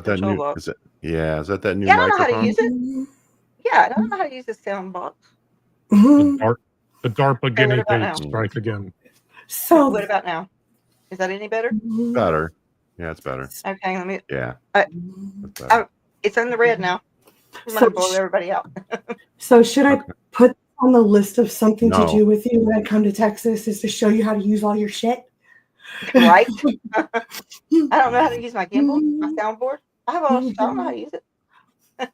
that control new? box. Is it? Yeah, is that new Yeah, I don't know how to use microphone? it. Yeah, I don't know how to use the sound box. The DARPA Okay, what guinea about pig now? strike again. What So about now? Is that any better? Better. Yeah, it's better. Okay, let me. Yeah, Uh, it's better. it's in the red now. I'm so gonna blow everybody out. so should I Okay. put on the list of something to No. do with you when I come to Texas is to show you how to use all your shit? Right? I don't know how to use my gimbal, my soundboard. I have all. I don't know how to use it. It's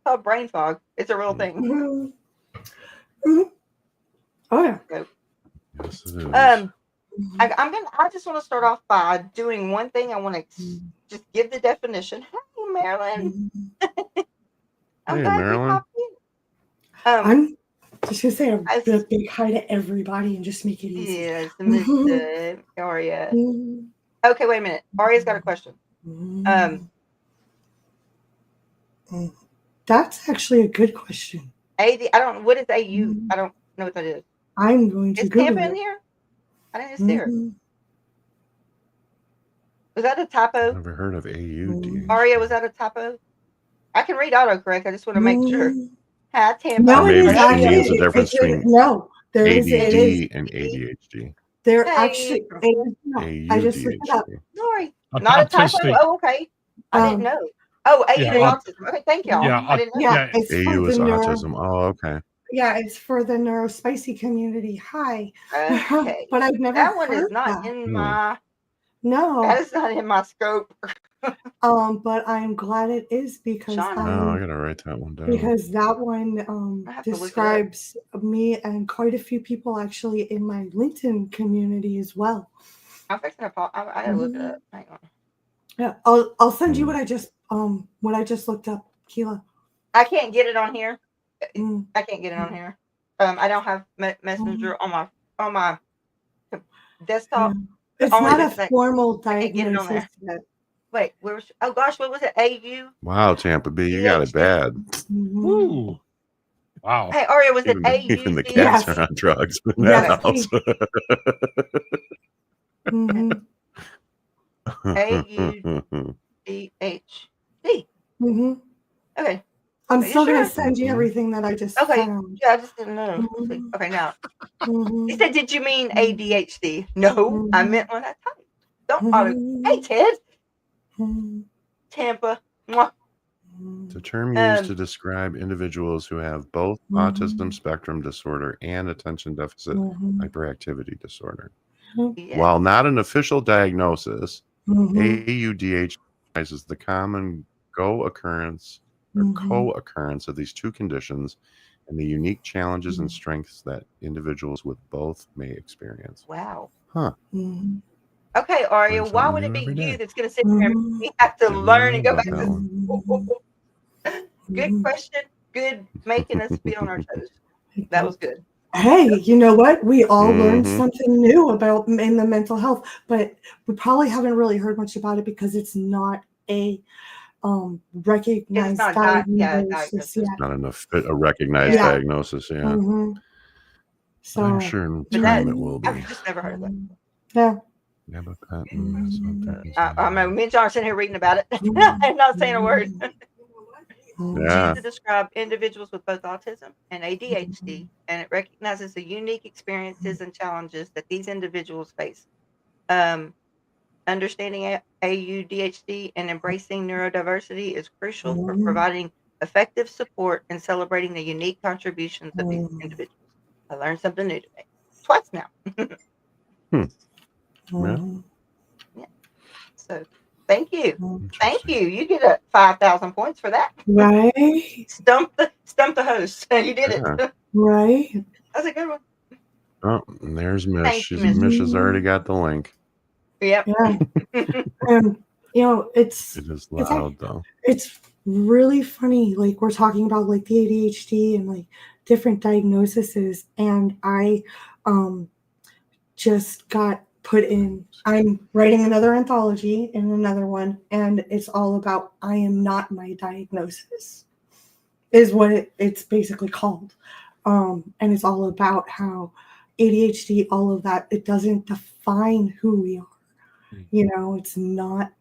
called brain fog. It's a real thing. Oh yeah. So, Yes, it is. I just want to start off by doing one thing. I want to just give the definition. Hey, Marilyn. I'm Hey, glad Marilyn. you popped in. I'm just gonna say I a big hi to everybody and just make it easy. Yes, Mr. Aria. Okay, wait a minute. Aria's got a question. That's actually a good question. I don't. What is AU? I don't know what that is. I'm going to Is Google Tampa it. in here? I didn't see her. Was that a typo? Never heard of AUD. Aria, was that a typo? I can read autocorrect. I just want to make sure. Hi, Tampa. No, Or maybe it is she means the difference between no. There is ADD and ADHD. There Hey. actually is no. I just looked it up. Sorry, not a typo. Autistic. Oh, okay. I didn't know. Oh, AU is autism. Okay, thank y'all. Yeah, I didn't know. Yeah, it's for AU is the autism. Oh, okay. Yeah, it's for the neurospicy community. Hi. Okay. But I've never That one is heard not that. in my. No. That is not in my scope. But I'm glad it is because Shauna. Oh, I gotta write that one down. because that one describes me and quite a few people actually in my LinkedIn community as well. I'm fixing to pop. I gotta look it up. Hang on. Yeah, I'll send you what I just looked up, Keela. I can't get it on here. I can't get it on here. I don't have Messenger on my desktop. It's not a formal diagnosis yet. Wait, where was? Oh gosh, what was it? AU. Wow, Tampa B, you got it bad. Ooh. Wow. Hey, Aria, was it AU? Even the cats are on drugs in that house. AUDHD. Okay. I'm still going to send you everything that I just found. Yeah, I just didn't know. Okay, now. He said, did you mean ADHD? No, I meant when I typed. Don't auto. Hey, Ted. Tampa. Mwah. It's a term used to describe individuals who have both autism spectrum disorder and attention deficit hyperactivity disorder. Yeah. While not an official diagnosis, AUDH recognizes the common co-occurrence of these two conditions and the unique challenges and strengths that individuals with both may experience. Wow. Huh. Okay, Aria, why would it be you that's going to sit there and we have to learn and go back to school? Good question. Good making us be on our toes. That was good. Hey, you know what? We all learned something new about in the mental health, but we probably haven't really heard much about it because it's not a recognized diagnosis yet. Not a recognized diagnosis, So I'm sure in time it will be. I've just never heard of that. Yeah. Yeah, but I mean, me and John are sitting here reading about it and not saying a word. Used to describe individuals with both autism and ADHD, and it recognizes the unique experiences and challenges that these individuals face. Understanding AUDHD and embracing neurodiversity is crucial for providing effective support and celebrating the unique contributions of these individuals. I learned something new today. Twice now. Yeah. So thank you. Thank you. You get 5,000 points for that. Right. Stump the host. You did it. Right. That's a good one. Oh, and there's Mish. Mish has already got the link. Yep. Yeah. It is loud though. It's really funny. Like we're talking about like the ADHD and like different diagnoses, and I just got put in. I'm writing another anthology in another one, and it's all about I am not my diagnosis, is what it's basically called. And it's all about how ADHD, all of that, it doesn't define who we are. You know, it's not,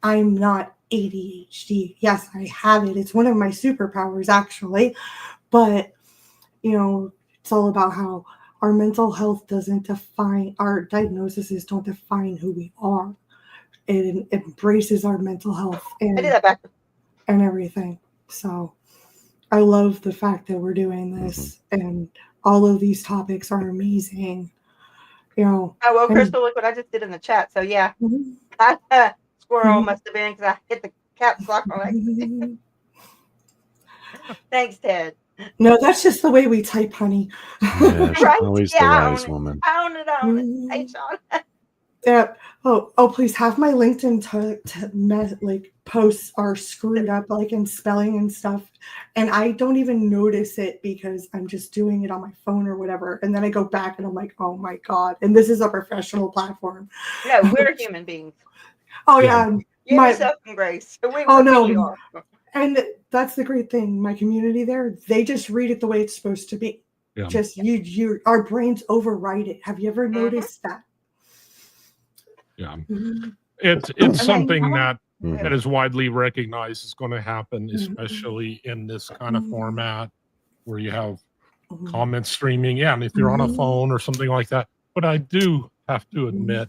I'm not ADHD. Yes, I have it. It's one of my superpowers, actually. But, it's all about how our mental health doesn't define, our diagnoses don't define who we are. It embraces our mental health I did and that back. everything. So I love the fact that we're doing this, and all of these topics are amazing. Oh, well, Crystal, look what I just did in the chat. So, yeah, squirrel must have been because I hit the caps lock on accident. Thanks, Ted. No, that's just the way we type, honey. Yeah, she's Right? always Yeah, the I wise own it. woman. I own it. Hey, Sean. Yeah. Oh, please have my LinkedIn posts are screwed up, like in spelling and stuff, and I don't even notice it because I'm just doing it on my phone or whatever, and then I go back and I'm like, oh my god! And this is a professional platform. No, we're human beings. Oh yeah. Give yourself some grace. We really are. And that's the great thing. My community there, they just read it the way it's supposed to be. Yeah. Just our brains override it. Have you ever noticed that? Yeah. Mm-hmm. It's something that is widely recognized is going to happen, especially in this kind of format where you have comment streaming. Yeah, and if you're on a phone or something like that. But I do have to admit,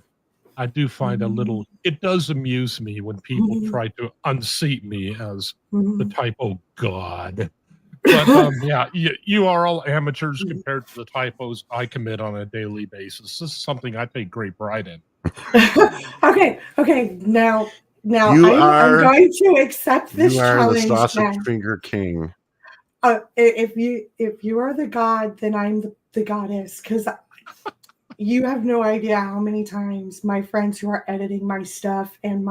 I do find it does amuse me when people try to unseat me as the typo god. But yeah, you are all amateurs compared to the typos I commit on a daily basis. This is something I take great pride in. Okay. Now I'm going to accept this challenge. You are the sausage finger king. If you are the god, then I'm the goddess, because you have no idea how many times my friends who are editing my stuff and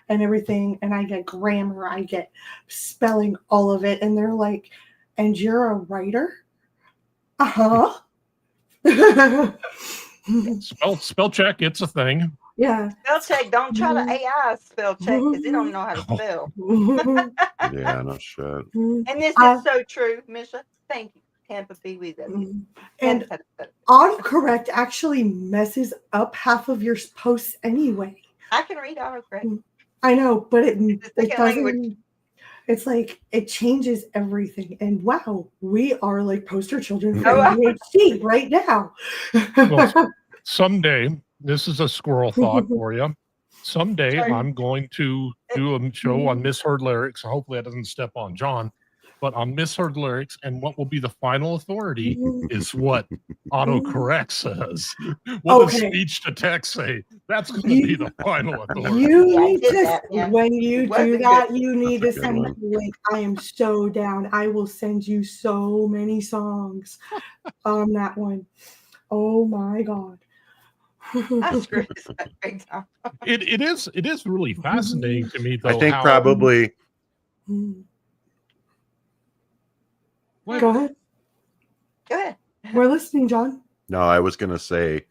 everything, and I get grammar, I get spelling, all of it, and they're like, "And you're a writer?" Uh-huh. Spell check, it's a thing. Yeah. Spell check. Don't try to AI spell check because they don't know how to spell. Yeah, no shit. And this is so true, Misha. Thank you. Tampa Pee Wee. And autocorrect actually messes up half of your posts anyway. I can read autocorrect. I know, but it doesn't. Language. It's like it changes everything. And wow, we are like poster children for ADHD right now. Well, someday, this is a squirrel thought for you. Someday I'm going to do a show on Misheard Lyrics. Hopefully that doesn't step on John. But on Misheard Lyrics, and what will be the final authority is what autocorrect says. What does speech to text say? That's going to be the final authority. You need to, when you do that, you need to send me a link. I am so down. I will send you so many songs on that one. Oh my god. It is really fascinating to me, though. I think probably. Go ahead. We're listening, John. No, I was going to say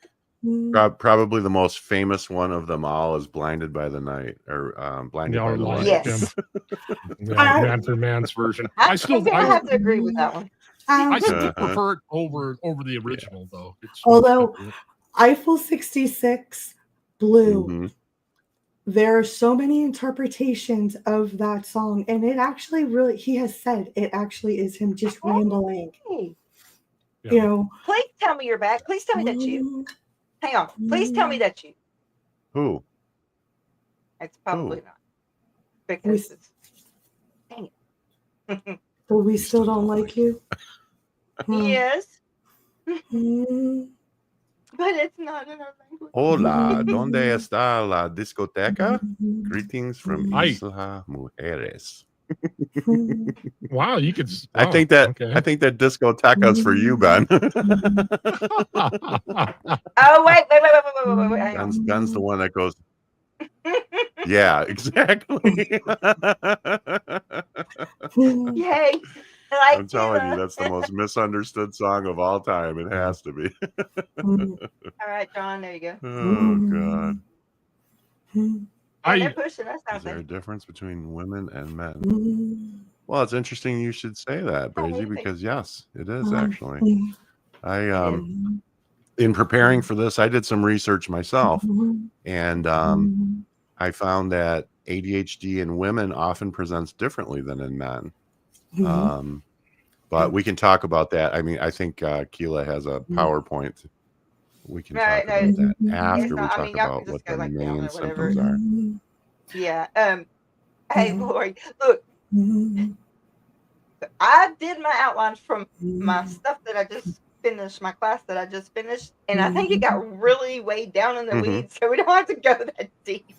probably the most famous one of them all is "Blinded by the Night" or "Blinded by the Light." Yes. Man for Man's version. I have to agree with that one. I still prefer it over the original, though. Although Eiffel 66 Blue. There are so many interpretations of that song, and it actually really, he has said it actually is him just rambling. Please tell me you're back. Please tell me that's you. Hang on. Please tell me that's you. Who? It's probably not. Because dang it. But we still don't like you? Yes. But it's not in our language. Hola, ¿dónde está la discoteca? Greetings from Isla Mujeres. Wow, you could. I think that discoteca's for you, Ben. Oh wait. Ben's the one that goes. Yeah, exactly. Yay. I'm telling you, that's the most misunderstood song of all time. It has to be. All right, John, there you go. Oh, God. They're pushing us out Is there a difference between women and men? Mm-hmm. Well, it's interesting you should say that, Brazy, because yes, it is actually. In preparing for this, I did some research myself, and I found that ADHD in women often presents differently than in men. Mm-hmm. But we can talk about that. I mean, I think Keela has a PowerPoint. We can talk about that after we talk about what the main symptoms are. Yeah. Hey, Lori, look, I did my outlines from my stuff that I just finished, my class that I just finished, and I think it got really way down in the weeds, so we don't have to go that deep.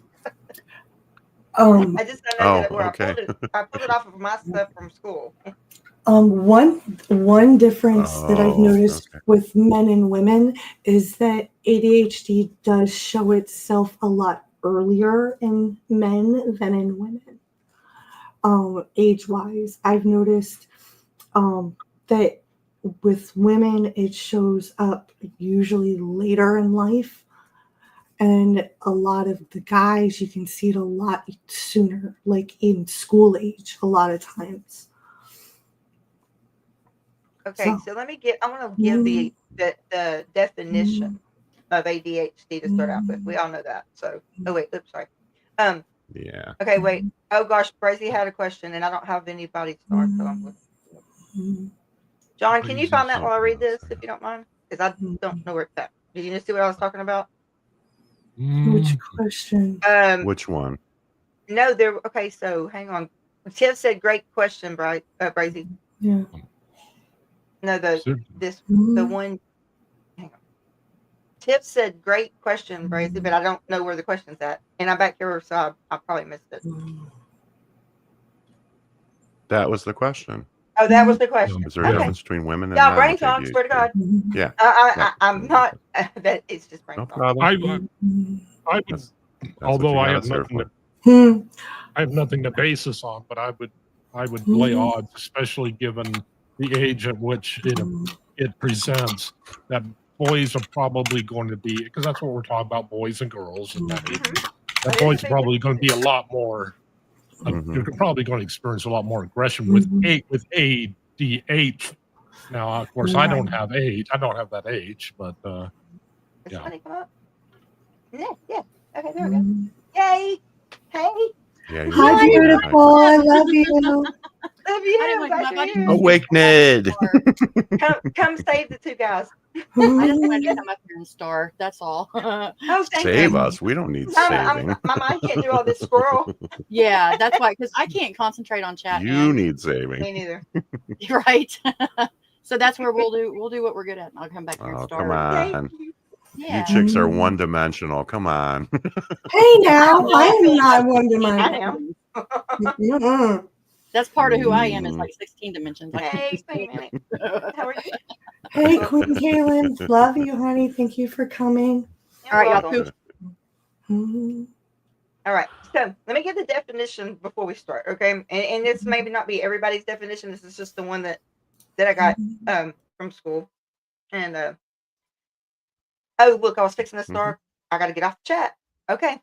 I just know that where okay. I pulled it off of my stuff from school. One difference that I've noticed with men and women is that ADHD does show itself a lot earlier in men than in women. Age-wise, I've noticed that with women it shows up usually later in life, and a lot of the guys you can see it a lot sooner, like in school age a lot of times. Okay, so let me I want to give the definition of ADHD to start out with. We all know that. So, oh wait, oops, sorry. Yeah. Okay, wait. Oh gosh, Brazy had a question, and I don't have anybody start. So I'm looking. John, can you find that while I read this, if you don't mind? Because I don't know where it's at. Did you just see what I was talking about? Which question? Which one? No, there. Okay, so hang on. Tiff said, "Great question, Brazy." Yeah. No, the one. Hang on. Tiff said, "Great question, Brazy," but I don't know where the question's at, and I'm back here, so I probably missed it. That was the question. Oh, that was the question. Is there a difference between women and men? men? Brain talk. Swear to God. Yeah. I'm not. That it's just brain no talk. problem. I would, that's although I have nothing to base this on, but I would lay odds, especially given the age at which it presents, that boys are probably going to be, because that's what we're talking about, boys and girls, and that boys are probably going to be a lot more. You're probably going to experience a lot more aggression with ADHD. Now, of course, I don't have age. I don't have that age, but Does somebody come up? Yeah. Okay, there we go. Yay! Hey. Yeah. Hi, beautiful. I love you. Love you. Awake Ned. Come save the two guys. I just wanted to come up here and star. That's all. Oh, thank Save you. us. We don't need saving. My mind can't do all this squirrel. Yeah, that's why, because I can't concentrate on chat. You need saving. Me neither. Right. So that's where we'll do what we're good at. I'll come back here and start. Come on. Yeah. You chicks are one-dimensional. Come on. Hey, now I'm not one-dimensional. I am. That's part of who I am. Is like 16 dimensions. Hey, wait a minute. How are you? Hey, Queen Kaylin. Love you, honey. Thank you for coming. All right, y'all. Poop. All right. So let me get the definition before we start. Okay. And this maybe not be everybody's definition. This is just the one that I got from school. And oh, look, I was fixing to start. I got to get off the chat. Okay.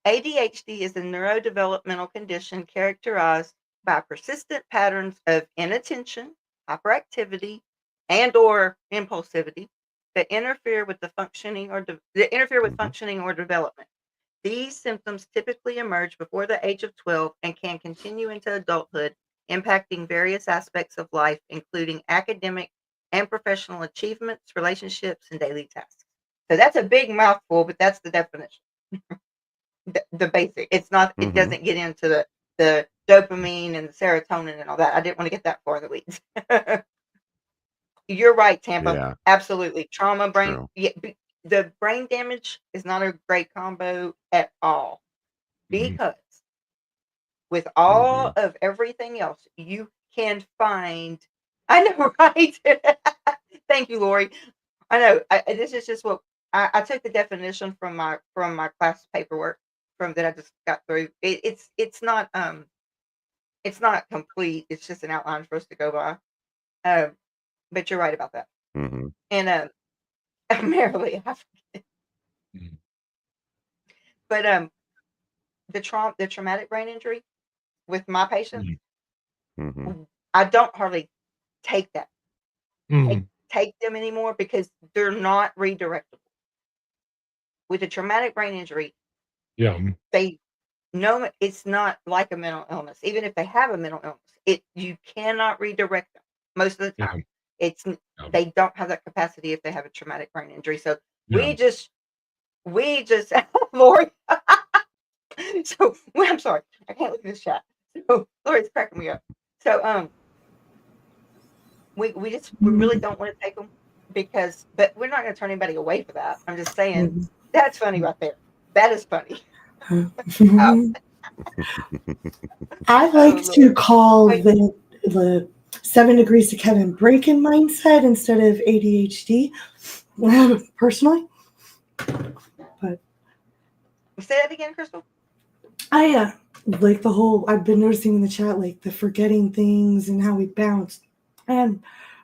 ADHD is a neurodevelopmental condition characterized by persistent patterns of inattention, hyperactivity, and or impulsivity that interfere with the functioning or functioning or development. These symptoms typically emerge before the age of 12 and can continue into adulthood, impacting various aspects of life, including academic and professional achievements, relationships, and daily tasks. So that's a big mouthful, but that's the definition. The basic. It's not. It doesn't get into the dopamine and the serotonin and all that. I didn't want to get that far in the weeds. You're right, Tampa. Yeah. Absolutely. Trauma, brain. Yeah, the brain damage is not a great combo at all, because with all of everything else, you can find. I know, right? Thank you, Lori. I know. This is just what I took the definition from my class paperwork that I just got through. It's not complete. It's just an outline for us to go by. But you're right about that. And merrily, but the traumatic brain injury with my patients, I don't hardly take that. Take them anymore because they're not redirectable. With a traumatic brain injury, yeah, they no, it's not like a mental illness. Even if they have a mental illness, you cannot redirect them most of the Yeah. time. It's Yeah. they don't have that capacity if they have a traumatic brain injury. So Yeah. we just Lori. So I'm sorry, I can't look at this chat. So Lori's cracking me up. So we really don't want to take them but we're not going to turn anybody away for that. I'm just saying that's funny right there. That is funny. I like to call the 7 degrees to Kevin break-in mindset instead of ADHD, personally. But say that again, Crystal. I like the whole. I've been noticing in the chat, like the forgetting things and how we bounce, and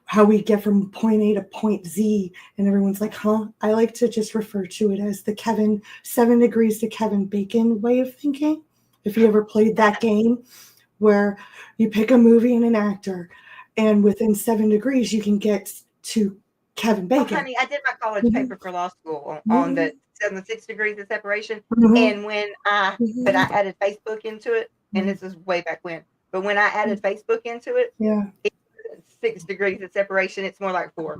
how we get from point A to point Z, and everyone's like, huh? I like to just refer to it as the 7 degrees to Kevin Bacon way of thinking. If you ever played that game where you pick a movie and an actor, and within 7 degrees, you can get to Kevin Bacon. Oh, honey, I did my college paper for law school on the 6 degrees of separation. And when but I added Facebook into it, and this is way back when. But when I added Facebook into it, it's 6 degrees of separation. It's more like 4.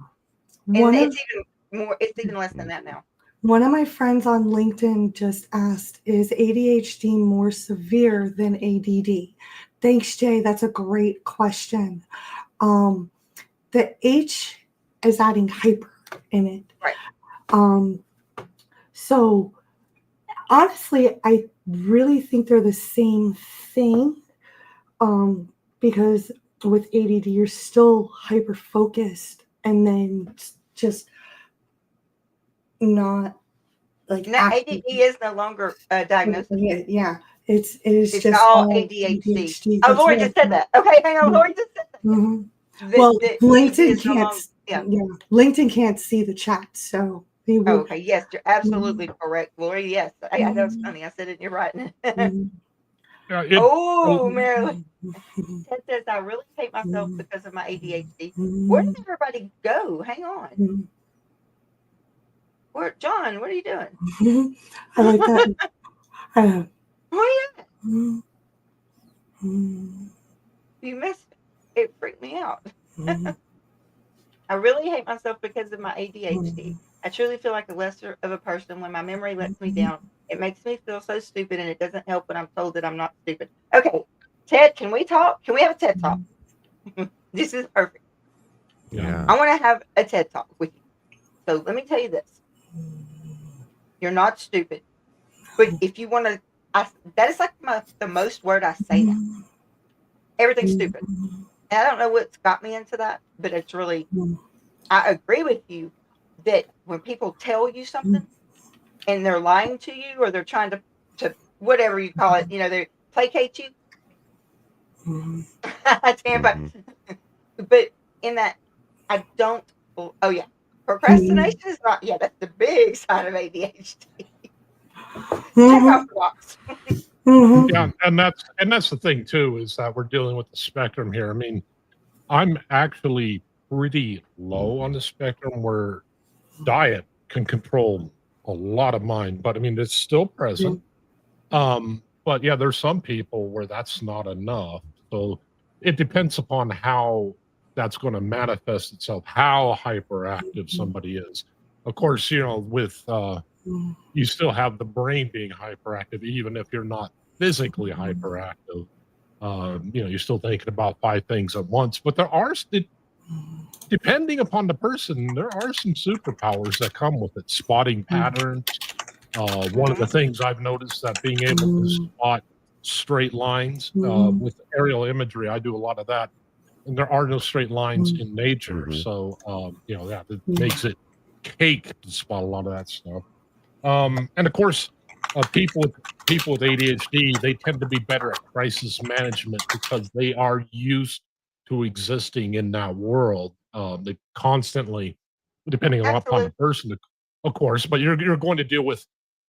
And it's even less than that now. One of my friends on LinkedIn just asked, is ADHD more severe than ADD? Thanks, Jay. That's a great question. The H is adding hyper in it. Right. So honestly, I really think they're the same thing. Because with ADD, you're still hyper focused, and then just not like. No, ADD is no longer diagnosed. Yeah, it's just all ADHD. Oh, Lori just said that. Okay, hang on. Lori just said that. Well, LinkedIn can't. LinkedIn can't see the chat, so. Okay. Yes, you're absolutely correct, Lori. Yes, I know it's funny. I said it. You're right. Marilyn. Ted says I really hate myself because of my ADHD. Where did everybody go? Hang on. John? What are you doing? I like that. Oh yeah. You missed it. It freaked me out. I really hate myself because of my ADHD. I truly feel like a lesser of a person when my memory lets me down. It makes me feel so stupid, and it doesn't help when I'm told that I'm not stupid. Okay, Ted, can we talk? Can we have a TED Talk? This is perfect. Yeah. I want to have a TED Talk with you. So let me tell you this. You're not stupid. But if you want to, that is like the most word I say now. Everything's stupid. And I don't know what's got me into that, but it's really, I agree with you that when people tell you something and they're lying to you, or they're trying to whatever you call it, they placate you. But in that, I don't, oh yeah, procrastination is not, that's the big sign of ADHD. Check off the box. Yeah, and that's the thing too, is that we're dealing with the spectrum here. I mean, I'm actually pretty low on the spectrum, where diet can control a lot of mine, but I mean, it's still present. But yeah, there's some people where that's not enough. So it depends upon how that's going to manifest itself, how hyperactive somebody is. Of course, with you still have the brain being hyperactive, even if you're not physically hyperactive. You're still thinking about 5 things at once. But there are, depending upon the person, there are some superpowers that come with it. Spotting patterns. One of the things I've noticed, that being able to spot straight lines with aerial imagery, I do a lot of that. And there are no straight lines in nature. So, that makes it cake to spot a lot of that stuff. And of course, people with ADHD, they tend to be better at crisis management because they are used to existing in that world. They constantly, depending upon the person, of course, but you're going to deal with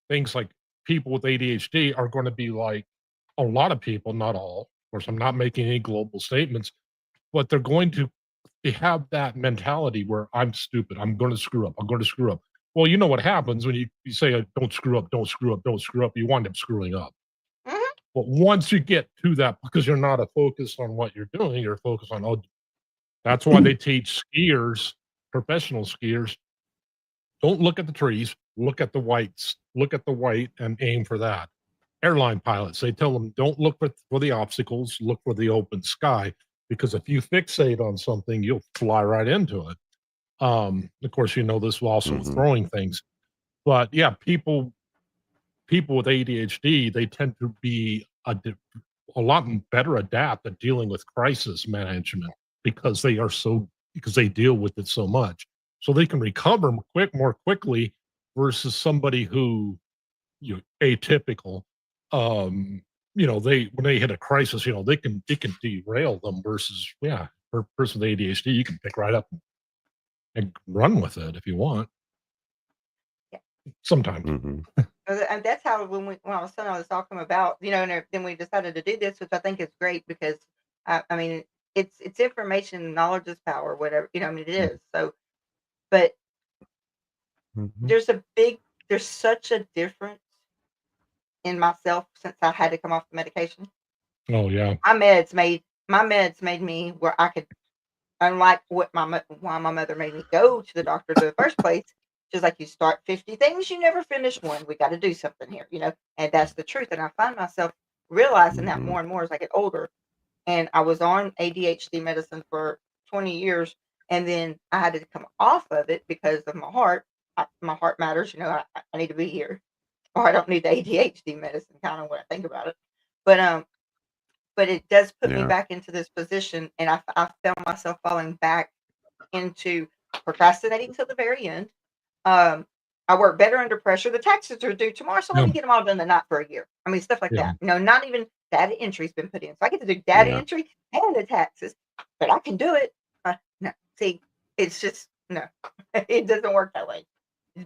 things like people with ADHD are going to be like a lot of people, not all. Of course, I'm not making any global statements, but they're going to have that mentality where I'm stupid. I'm going to screw up. I'm going to screw up. Well, you know what happens when you say, don't screw up, don't screw up, don't screw up. You wind up screwing up. But once you get to that, because you're not a focus on what you're doing, you're focused on, oh, that's why they teach skiers, professional skiers, don't look at the trees, look at the whites, look at the white and aim for that. Airline pilots, they tell them, don't look for the obstacles, look for the open sky, because if you fixate on something, you'll fly right into it. Of course, you know this also with throwing things. But yeah, people with ADHD, they tend to be a lot better adapt at dealing with crisis management because they deal with it so much. So they can recover more quickly versus somebody who, atypical, when they hit a crisis, they can derail them versus, for a person with ADHD, you can pick right up and run with it if you want. Yeah. Sometimes. And that's how when I was talking about, and then we decided to do this, which I think is great because I mean it's information, knowledge is power, whatever, it is. So, but there's such a difference in myself since I had to come off the medication. Oh yeah. My meds made me where I could, unlike why my mother made me go to the doctor in the first place. She's like, you start 50 things, you never finish one. We got to do something here, and that's the truth. And I find myself realizing that more and more as I get older. And I was on ADHD medicine for 20 years, and then I had to come off of it because of my heart. My heart matters, I need to be here, or I don't need the ADHD medicine, kind of when I think about it. But it does put me back into this position, and I found myself falling back into procrastinating till the very end. I work better under pressure. The taxes are due tomorrow, so let me get them all done the night for a year. I mean, stuff like that. Not even data entry's been put in. So I get to do data entry and the taxes, but I can do it. No, see, it's just, no, it doesn't work that way.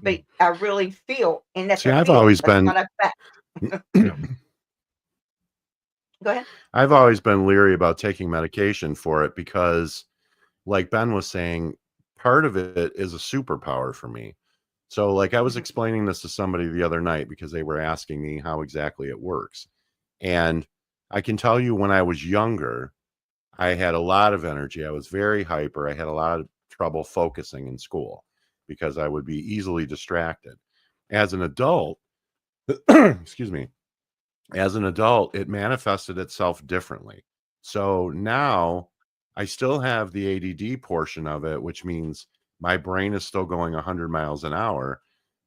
But I really feel, and that's I've always been. not a fact. Go ahead. I've always been leery about taking medication for it because, like Ben was saying, part of it is a superpower for me. So, like, I was explaining this to somebody the other night because they were asking me how exactly it works. And I can tell you when I was younger, I had a lot of energy. I was very hyper. I had a lot of trouble focusing in school because I would be easily distracted. As an adult, excuse me, as an adult, it manifested itself differently. So now I still have the ADD portion of it, which means my brain is still going 100 miles an hour.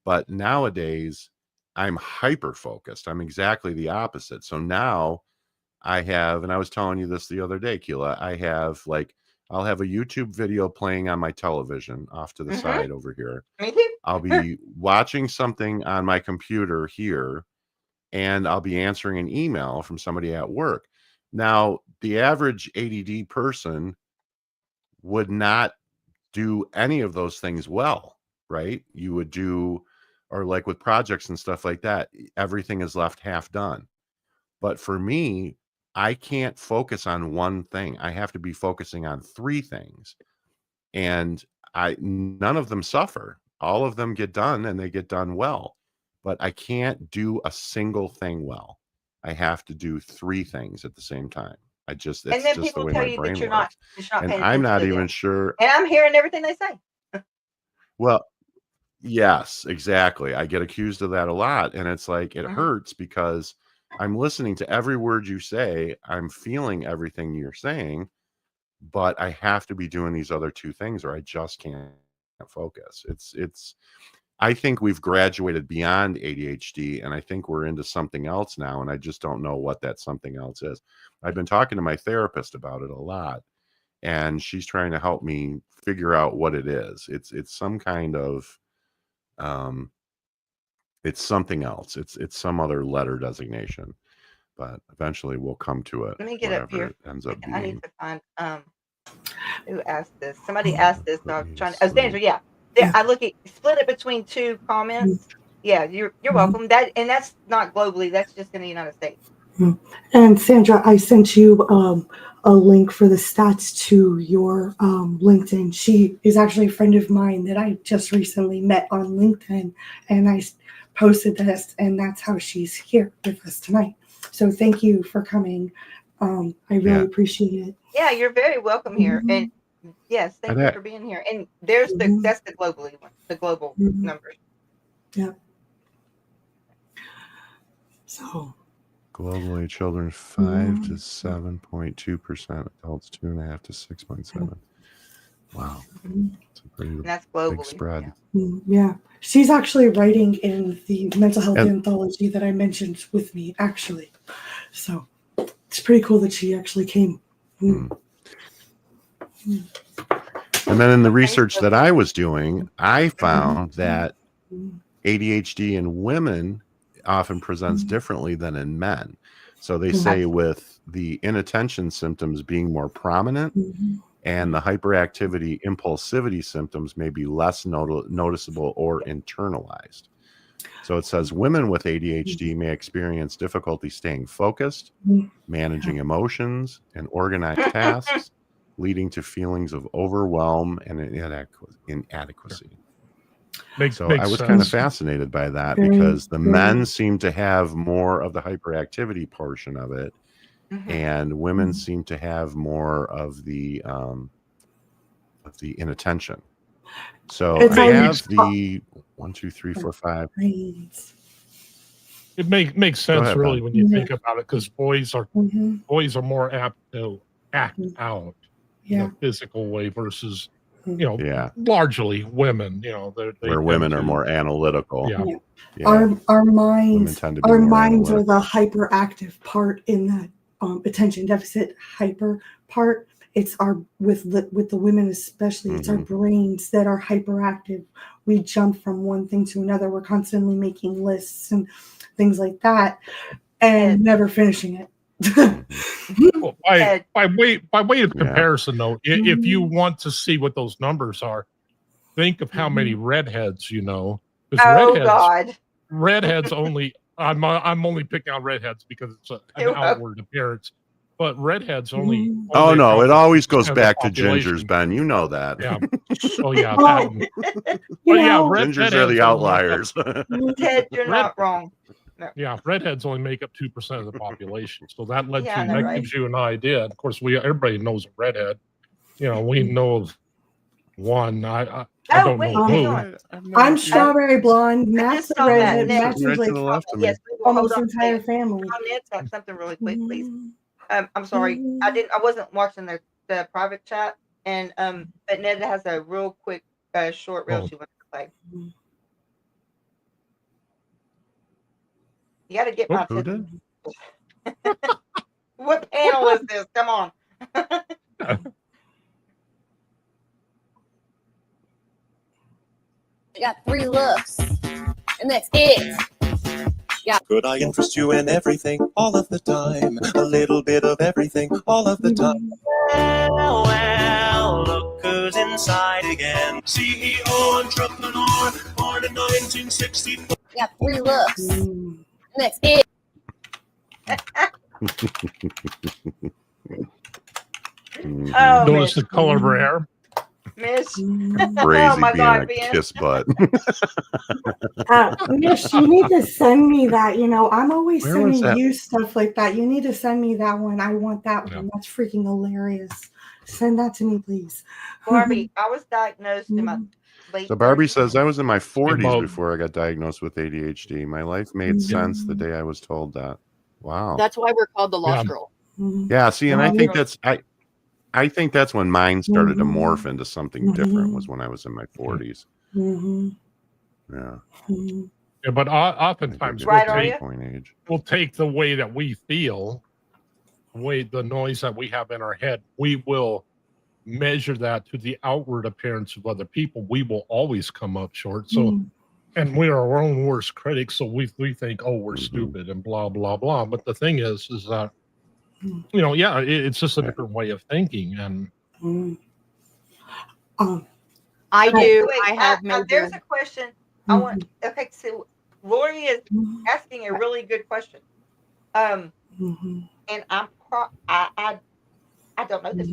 But nowadays, I'm hyper focused. I'm exactly the opposite. So now I have, and I was telling you this the other day, Keela, I'll have a YouTube video playing on my television off to the side over here. Me too. I'll be watching something on my computer here, and I'll be answering an email from somebody at work. Now, the average ADD person would not do any of those things well, right? You would do, or like with projects and stuff like that, everything is left half done. But for me, I can't focus on one thing. I have to be focusing on three things. And none of them suffer. All of them get done and they get done well. But I can't do a single thing well. I have to do three things at the same time. It's just the way my brain works. And I'm not even sure. And I'm hearing everything they say. Well, yes, exactly. I get accused of that a lot. And it's like, it hurts because I'm listening to every word you say. I'm feeling everything you're saying. But I have to be doing these other two things or I just can't focus. I think we've graduated beyond ADHD and I think we're into something else now. And I just don't know what that something else is. I've been talking to my therapist about it a lot and she's trying to help me figure out what it is. It's some kind of, it's something else. It's some other letter designation, but eventually we'll come to it. Let me get up here. It ends up being. I need to find, who asked this? Somebody asked this. So I'm trying to, Sandra, yeah. There, I split it between two comments. Yeah, you're welcome. That's not globally. That's just in the United States. And Sandra, I sent you a link for the stats to your LinkedIn. She is actually a friend of mine that I just recently met on LinkedIn, and I posted this, and that's how she's here with us tonight. So thank you for coming. I really appreciate it. Yeah, you're very welcome here. And yes, thank you for being here. And there's that's the globally one, the global numbers. Yeah. So globally, children 5 to 7.2%, adults 2.5 to 6.7. Wow, it's a pretty that's globally, big spread. Yeah, she's actually writing in the mental health anthology that I mentioned with me, actually. So it's pretty cool that she actually came. And then in the research that I was doing, I found that ADHD in women often presents differently than in men. So they say with the inattention symptoms being more prominent and the hyperactivity, impulsivity symptoms may be less noticeable or internalized. So it says women with ADHD may experience difficulty staying focused, managing emotions, and organized tasks, leading to feelings of overwhelm and inadequacy. So I was kind of fascinated by that because the men seem to have more of the hyperactivity portion of it, and women seem to have more of the inattention. So I have the 1, 2, 3, 4, 5. It makes sense really when you think about it, because boys are more apt to act out in a physical way versus largely women. Where women are more analytical. Our minds are analytical. the hyperactive part in that attention deficit hyper part. It's our with the women especially. It's our brains that are hyperactive. We jump from one thing to another. We're constantly making lists and things like that, and never finishing it. Well, by way of comparison, though, if you want to see what those numbers are, think of how many redheads you know. God, redheads only. I'm only picking on redheads because it's an outward appearance. But redheads only. Oh no! It always goes back to gingers, Ben. You know that. Yeah. Oh yeah. Gingers are the outliers. Ted, you're not wrong. No. Yeah, redheads only make up 2% of the population, so that gives you an idea. Of course, everybody knows a redhead. We know of one. I don't know who. I'm strawberry blonde. Matt's a redhead. Matt's like yes, almost entire family. Ned's got something really quick, please. I'm sorry, I wasn't watching the private chat, and but Ned has a real quick short reel she wants to play. You got to get my attention. What panel is this? Come on. You got 3 looks, and that's it. Yeah. Could I interest you in everything all of the time? A little bit of everything all of the time. Well, look who's inside again. CEO, entrepreneur, born in 1964. You got 3 looks, and that's it. Notice the color of her hair. Miss, crazy being a kiss butt. Miss, you need to send me that. I'm always sending you stuff like that. You need to send me that one. I want that one. That's freaking hilarious. Send that to me, please. Barbie, I was diagnosed in my late. So Barbie says, I was in my 40s before I got diagnosed with ADHD. My life made sense the day I was told that. Wow. That's why we're called the Lost Girl. Yeah. See, and I think I think that's when mine started to morph into something different, was when I was in my 40s. Yeah. Yeah, but oftentimes we'll take the way that we feel, the noise that we have in our head. We will measure that to the outward appearance of other people. We will always come up short. So, and we are our own worst critics. So we think, oh, we're stupid and blah, blah, blah. But the thing is that, it's just a different way of thinking. And I do. Wait, I have there's a question. I want. Okay, so Lori is asking a really good question. And I don't know this.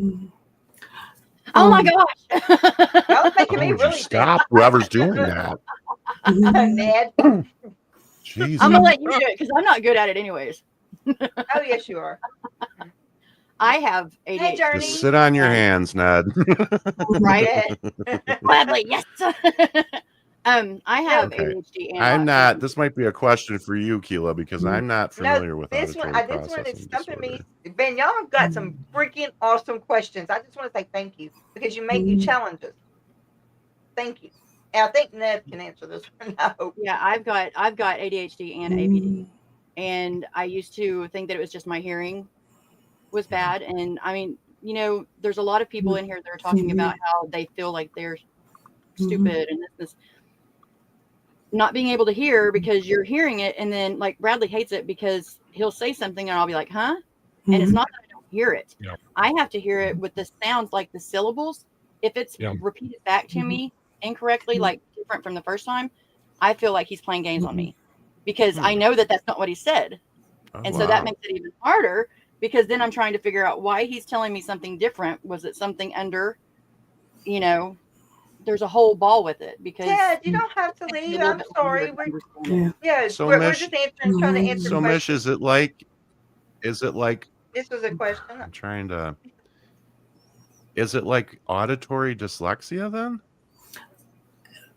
Oh my gosh! That was making me really stop. Whoever's doing that, Ned. Jeez. I'm gonna let you do it because I'm not good at it, anyways. Oh, yes, you are. I have Hey, ADHD. Journey. Just sit on your and- hands, Ned. Right? Gladly, yes. I have Okay. ADHD and I'm not. autism. This might be a question for you, Keela, because I'm not familiar with this one, auditory this one is processing stumping me. disorder. Ben, y'all have got some freaking awesome questions. I just want to say thank you because you challenge us. Thank you. And I think Ned can answer this one. No. Yeah, I've got ADHD and APD, and I used to think that it was just my hearing was bad. And I mean, you know, there's a lot of people in here that are talking about how they feel like they're stupid and this. Not being able to hear because you're hearing it, and then like Bradley hates it because he'll say something and I'll be like, huh? And it's not that I don't hear it. Yeah. I have to hear it with the sounds, like the syllables. If it's repeated back to me incorrectly, like different from the first time, I feel like he's playing games on me because I know that that's not what he said. And so that makes it even harder because then I'm trying to figure out why he's telling me something different. Was it something under, you know, there's a whole ball with it because Ted, you don't have to leave. I'm sorry. We're So we're Mish, just answering, trying to answer so Mish, questions. is it like This was a question. I'm trying to, is it like auditory dyslexia then?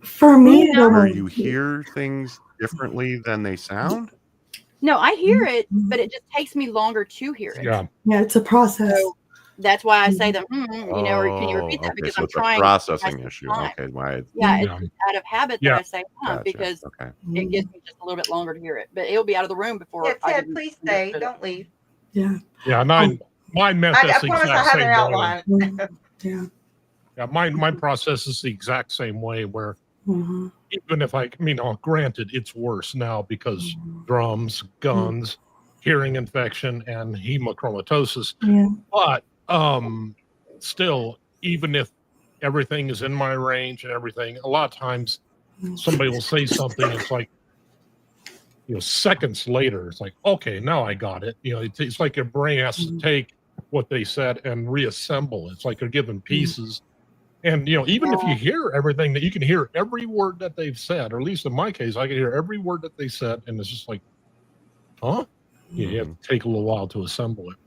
For me, Where you hear things differently than they sound? No, I hear it, but it just takes me longer to hear it. Yeah. Yeah, it's a process. So that's why I say that, you know, or can you repeat that? Okay, Because so I'm it's a trying. processing issue. Okay, why? Yeah, it's out of habit that I say, Gotcha. because Okay. it gives me just a little bit longer to hear it. But it'll be out of the room before. Yeah, I Ted, can please stay. Don't leave. Yeah. Yeah, and my method I is the promise I exact have an same way. outline. Yeah. Yeah, my process is the exact same way where even if granted, it's worse now because drums, guns, hearing infection, and hemochromatosis. Yeah. But still, even if everything is in my range and everything, a lot of times somebody will say something. It's like, seconds later, it's like, okay, now I got it. It's like your brain has to take what they said and reassemble. It's like they're given pieces. And, even if you hear everything, that you can hear every word that they've said, or at least in my case, I can hear every word that they said. And it's just like, huh? You have to take a little while to assemble it.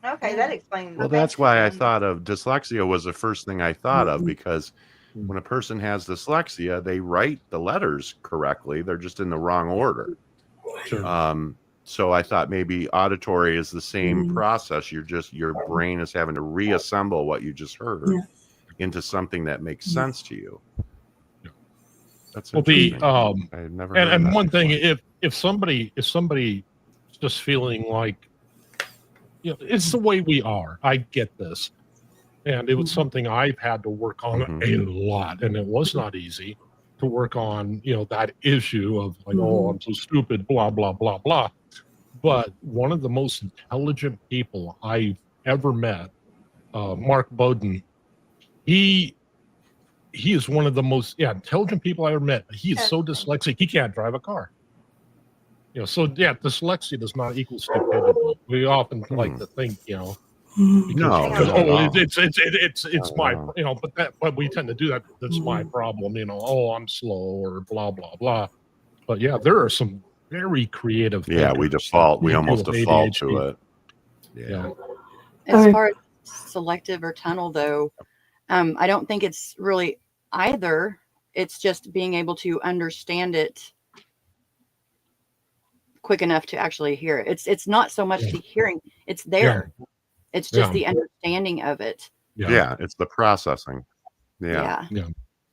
Okay, that explains. Well, that's why I thought of dyslexia was the first thing I thought of, because when a person has dyslexia, they write the letters correctly. They're just in the wrong order. Sure. So I thought maybe auditory is the same process. Your brain is having to reassemble what you just heard into something that makes sense to you. That's interesting. I never heard and that one thing, before. if somebody just feeling like, it's the way we are, I get this. And it was something I've had to work on a lot, and it was not easy to work on, that issue of like, oh, I'm so stupid, blah, blah, blah, blah. But one of the most intelligent people I've ever met, Mark Bowden, he is one of the most intelligent people I ever met. He is so dyslexic, he can't drive a car. Dyslexia does not equal stupidity. We often like to think, because it's my, but we tend to do that. That's my problem, I'm slow or blah, blah, blah. But there are some very creative we thinkers we almost default to it. As far as selective or tunnel, though, I don't think it's really either. It's just being able to understand it quick enough to actually hear it. It's not so much the hearing, it's there. It's just the understanding of it. It's the processing.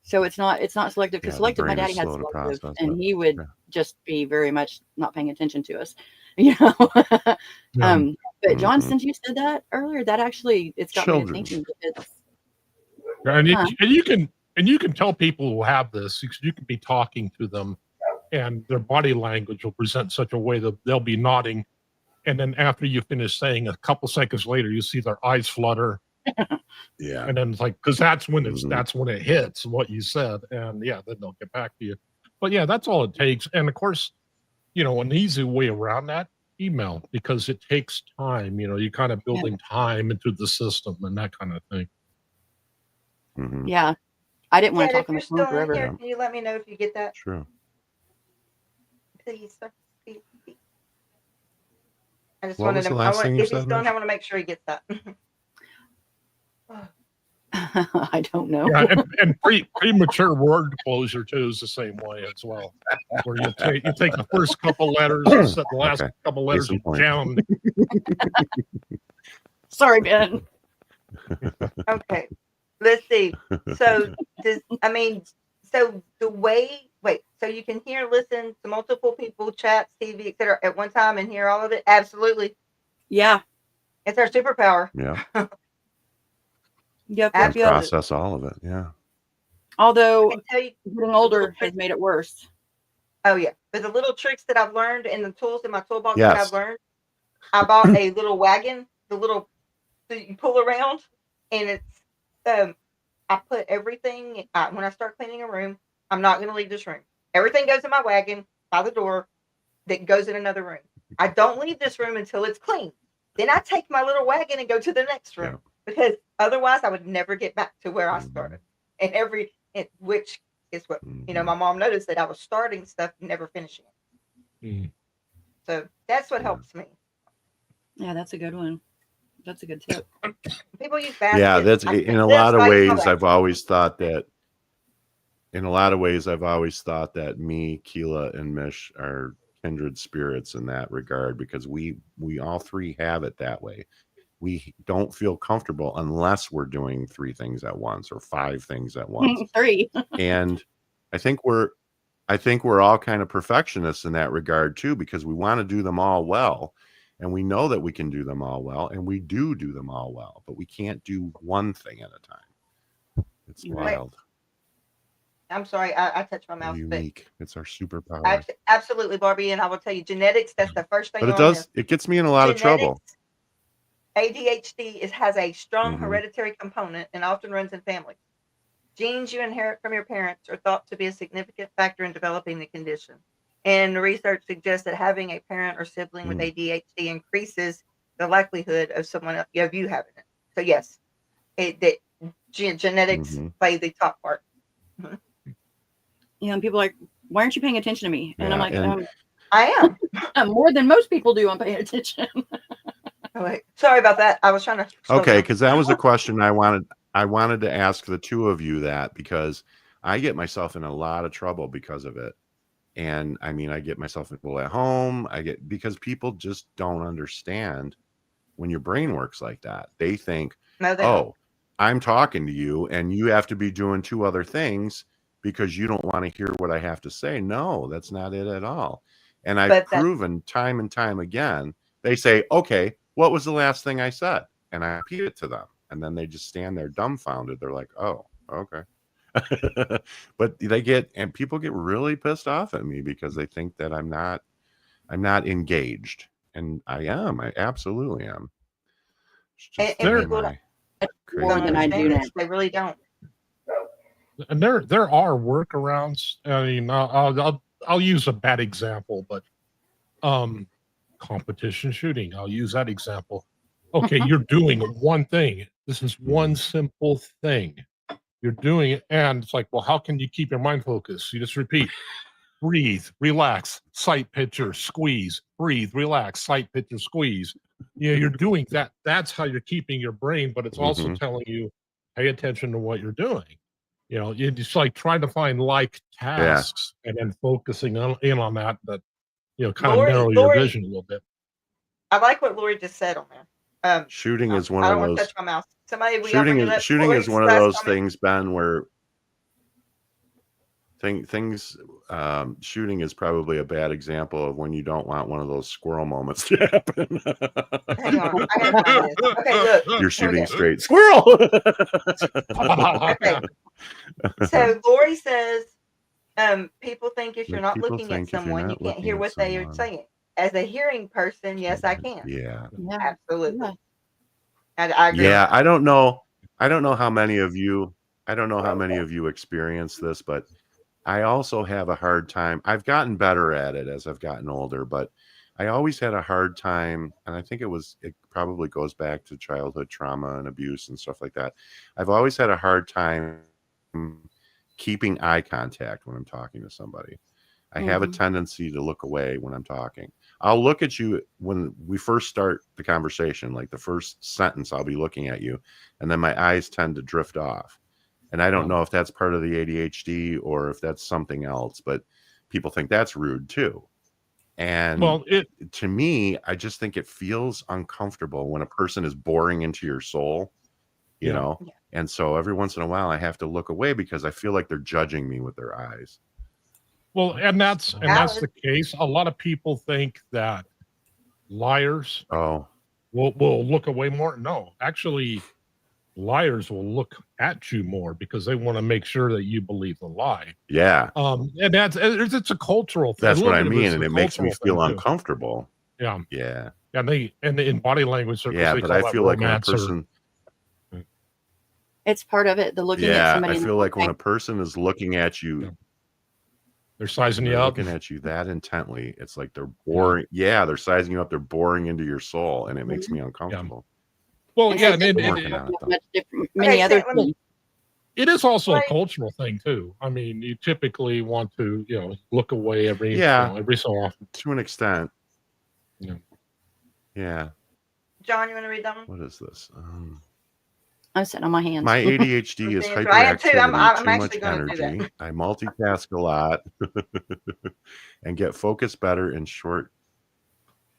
So it's not selective, because selective, my daddy had selective, and he would just be very much not paying attention to us. But John, since you said that earlier, that actually, it's got me thinking. And you can tell people who have this, you can be talking to them and their body language will present such a way that they'll be nodding, and then after you finish saying, a couple seconds later, you see their eyes flutter. And then it's like, because that's when it hits what you said, and then they'll get back to you. But that's all it takes. And of course, an easy way around that, email, because it takes time. You kind of building time into the system and that kind of thing. I didn't want to Ted, talk if on you're the phone still forever. in here, can you let me know if you get that? True. Please, sir. I just What wanted was the to. last thing you If he's said, done, Mitch? I want to make sure he gets that. I don't know. Yeah, and premature word closure too is the same way as well. Where you take the first couple letters and set the last Okay. couple Case letters in you point. down. Sorry, Ben. Okay, let's see. So so the way, wait, so you can hear, listen to multiple people, chats, TV, etc. at one time and hear all of it? Absolutely. Yeah. It's our superpower. Yeah. Yep. And Yep. Yep. process all of it. Yeah. I Although can tell you, getting older has made it worse. oh yeah, but the little tricks that I've learned and the tools in my toolbox that Yes. I've learned, I bought a little wagon, the little that you pull around, and it's I put everything when I start cleaning a room. I'm not going to leave this room. Everything goes in my wagon by the door that goes in another room. I don't leave this room until it's clean. Then I take my little wagon and go to the next room because otherwise I would never get back to where I started. And which is what my mom noticed that I was starting stuff and never finishing it. So that's what helps me. Yeah, that's a good one. That's a good tip. People use baskets. Yeah, that's in a lot of ways. I've always thought that. In a lot of ways, I've always thought that me, Keela, and Mish are kindred spirits in that regard because we all three have it that way. We don't feel comfortable unless we're doing 3 things at once or 5 things at once. 3. And I think we're all kind of perfectionists in that regard too, because we want to do them all well. And we know that we can do them all well, and we do them all well, but we can't do one thing at a time. It's wild. I'm sorry, I touched my mouse. Unique. It's our superpower. Absolutely, Barbie, and I will tell you, genetics, that's the first thing. But it gets me in a lot of trouble. ADHD has a strong hereditary component and often runs in families. Genes you inherit from your parents are thought to be a significant factor in developing the condition. And research suggests that having a parent or sibling with ADHD increases the likelihood of you having it. So yes, genetics play the top part. And people are like, why aren't you paying attention to me? And I'm like, I am. More than most people do. I'm paying attention. Sorry about that. I was trying to. Okay, because that was a question I wanted to ask the two of you that, because I get myself in a lot of trouble because of it. And I mean, I get myself in trouble at home. Because people just don't understand when your brain works like that. They think, don't. I'm talking to you and you have to be doing 2 other things because you don't want to hear what I have to say. No, that's not it at all. And I've proven time and time again, they say, okay, what was the last thing I said? And I repeat it to them. And then they just stand there dumbfounded. They're like, oh, okay. But people get really pissed off at me because they think that I'm not engaged. And I am. I absolutely am. And people more than I do now. They really don't. And there are workarounds. I mean, I'll use a bad example, but competition shooting. I'll use that example. Okay, you're doing one thing. This is one simple thing. You're doing it, and it's like, well, how can you keep your mind focused? You just repeat: breathe, relax, sight picture, squeeze. Breathe, relax, sight picture, squeeze. You're doing that. That's how you're keeping your brain, but it's also telling you, pay attention to what you're doing. You just like trying to find tasks and then focusing in on that, kind of narrow your vision a little bit. I like what Lori just said on there. Shooting is one of those. I don't want to touch my mouse. Shooting is one of those things, Ben, where shooting is probably a bad example of when you don't want one of those squirrel moments to happen. Hang on. I gotta find this. Okay, look. You're shooting straight. Squirrel! Okay. So Lori says, people think if you're not looking at someone, you can't hear what they are saying. As a hearing person, yes, I can. Yeah. Absolutely. Yeah. I agree. Yeah, I don't know how many of you experience this, but I also have a hard time. I've gotten better at it as I've gotten older, but I always had a hard time, and I think it probably goes back to childhood trauma and abuse and stuff like that. I've always had a hard time keeping eye contact when I'm talking to somebody. I have a tendency to look away when I'm talking. I'll look at you when we first start the conversation, like the first sentence, I'll be looking at you, and then my eyes tend to drift off. And I don't know if that's part of the ADHD or if that's something else, but people think that's rude too. And to me, I just think it feels uncomfortable when a person is boring into your soul, you know? Yeah. And so every once in a while I have to look away because I feel like they're judging me with their eyes. Well, and that's the case. A lot of people think that liars will look away more. No, actually, liars will look at you more because they want to make sure that you believe the lie. Yeah. And it's a cultural thing. That's what I mean, and it makes me feel uncomfortable. Yeah. Yeah. And in body language circles, yeah, but I feel like when a person. It's part of it. The looking at somebody. I feel like when a person is looking at you. They're sizing you up. Looking at you that intently. It's like they're boring. Yeah, they're sizing you up. They're boring into your soul, and it makes me uncomfortable. Well, yeah, many other things. It is also a cultural thing too. I mean, you typically want to, look away every so often. To an extent. Yeah. Yeah. John, you want to read that one? What is this? I'm sitting on my hands. My ADHD is hyperactivity, too much energy. I multitask a lot and get focused better in short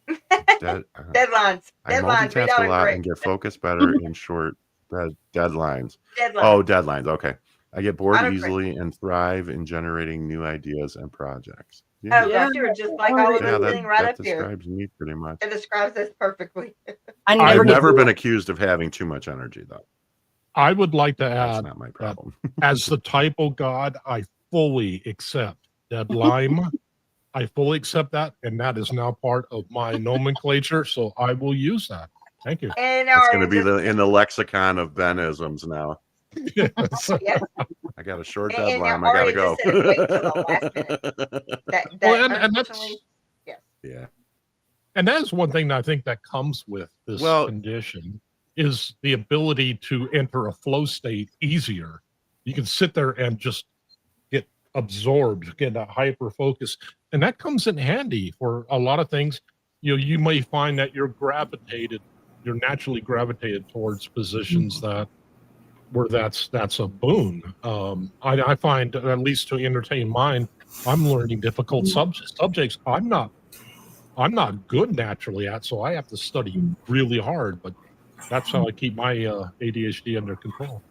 deadlines. I multitask a lot and get focused better in short deadlines. Oh, deadlines. Okay. I get bored easily and thrive in generating new ideas and projects. Yeah. Oh, gosh, you were just like all of us sitting right up here. That describes me pretty much. It describes us perfectly. I've never been accused of having too much energy, though. I would like to add, that's not my problem. As the typo god, I fully accept deadline. I fully accept that, and that is now part of my nomenclature, so I will use that. Thank you. And it's going to be in the lexicon of Ben-isms now. Yes. I got a short deadline. I got to go. Yeah. And that is one thing that I think that comes with this condition is the ability to enter a flow state easier. You can sit there and just get absorbed, get a hyper focus, and that comes in handy for a lot of things. You may find that you're naturally gravitated towards positions where that's a boon. I find, at least to entertain mine, I'm learning difficult subjects I'm not good naturally at, so I have to study really hard, but that's how I keep my ADHD under control.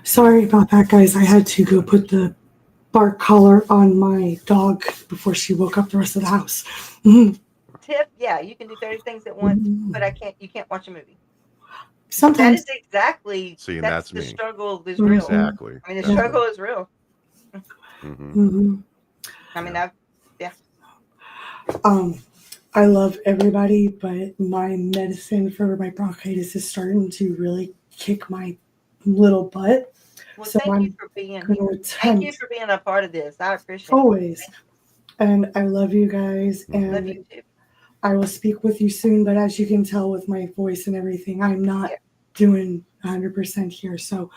Sorry about that, guys. I had to go put the bark collar on my dog before she woke up the rest of the house. Tip, you can do 30 things at once, but you can't watch a movie. Sometimes. That is exactly. See, that's the me. struggle is real. Exactly. I mean, the struggle is real. I mean, I love everybody, but my medicine for my bronchitis is starting to really kick my little butt. Well, so thank you for being here. Thank you for being a part of this. I appreciate it. Always. And I love you guys. And love you too. I will speak with you soon, but as you can tell with my voice and everything, I'm not doing 100% here. So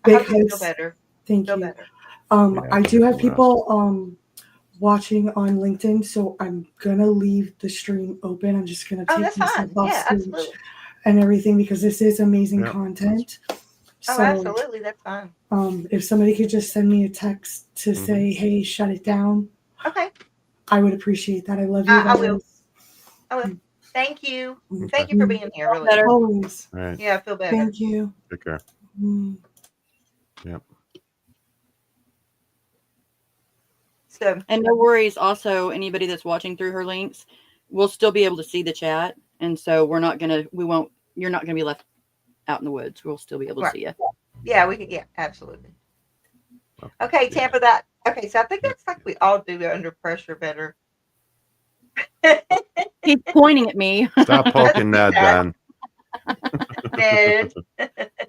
big hugs. Feel better. Thank you. Better. I do have people watching on LinkedIn, so I'm gonna leave the stream open. I'm just gonna take myself off stage and everything because this is amazing content. So, absolutely, that's fine. If somebody could just send me a text to say, "Hey, shut it down," okay, I would appreciate that. I love you guys. I will. Thank you. Thank you for being here. Really, always. Right. Yeah, I feel better. Thank you. Take care. Yep. So, and no worries. Also, anybody that's watching through her links will still be able to see the chat, and so you're not gonna be left out in the woods. We'll still be able to see you. Yeah, we can. Yeah, absolutely. Okay, Tampa. Okay, so I think that's like we all do under pressure better. He's pointing at me. Stop poking Ned, Ben. Ned.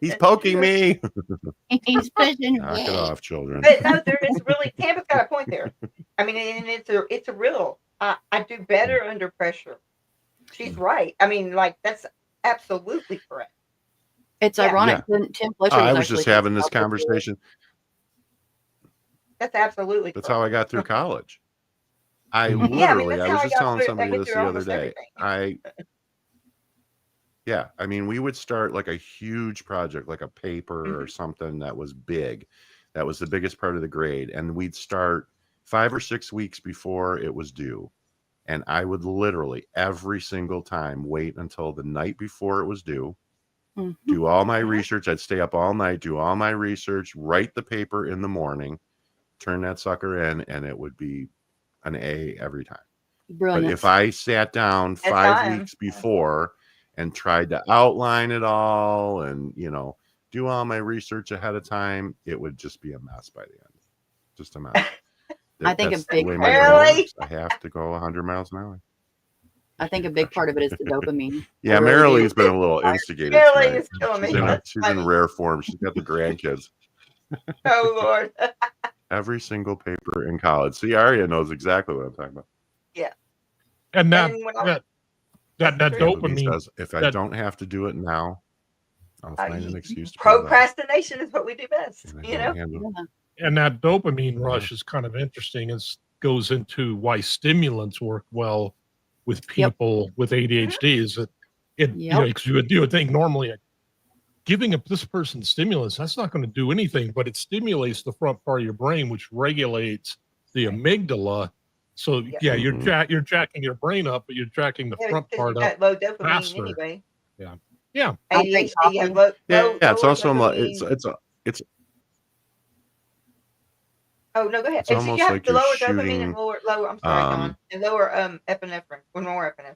He's poking me. He's pushing. Knock it off, children. But no, there is really Tampa's got a point there. I mean, and it's a real. I do better under pressure. She's right. I mean, like that's absolutely correct. It's ironic. Tim Fletcher I was just having this conversation. That's absolutely That's correct. how I got through college. I Mhm. Yeah, I mean, literally, that's I how was I just got telling through. I somebody get this through the other almost day. everything. Yeah, I mean, we would start like a huge project, like a paper or Mhm. something that was big. That was the biggest part of the grade. And we'd start 5 or 6 weeks before it was due. And I would literally every single time wait until the night before it was due, Mhm. do all my Mhm. research. I'd stay up all night, do all my research, write the paper in the morning, turn that sucker in, and it would be an A every time. But Brilliant. if I sat down That's how 5 I am. weeks before and tried to outline it all and, do all my research ahead of time, it would just be a mess by the end. Just a mess. I think a That's the big way part my of brain it, Really? works. I have to go 100 miles an hour. I think a big part of it is the dopamine. Yeah, I really do. Marilee's been a little instigated Shirley tonight. is killing me. She's in That's she's in funny. rare form. She's got the grandkids. Oh Lord. Every single paper in college. See, Aria knows exactly what I'm talking about. Yeah. And that And when I that that that True. Dopamine dopamine says, if I that don't have to do it now, I'll find an excuse to put it off. procrastination is what we do best. And I You don't know. handle it. Yeah. and that dopamine rush is kind of interesting. It goes into why stimulants work well with Yep. people with ADHD. Is that Yep. because you would think normally giving this person stimulants, that's not going to do anything, but it stimulates the front part of your brain, which regulates the amygdala. So Yeah. yeah, Mhm. you're jacking your brain up, but you're jacking the Yeah, front because you part up got low dopamine faster. anyway. Yeah. I drink ADHD, you have coffee. low Yeah, it's lower also dopamine. Oh no, go ahead. it's And so you almost have like the you're lower dopamine and shooting. lower. I'm sorry, Don, and lower epinephrine, or more epinephrine.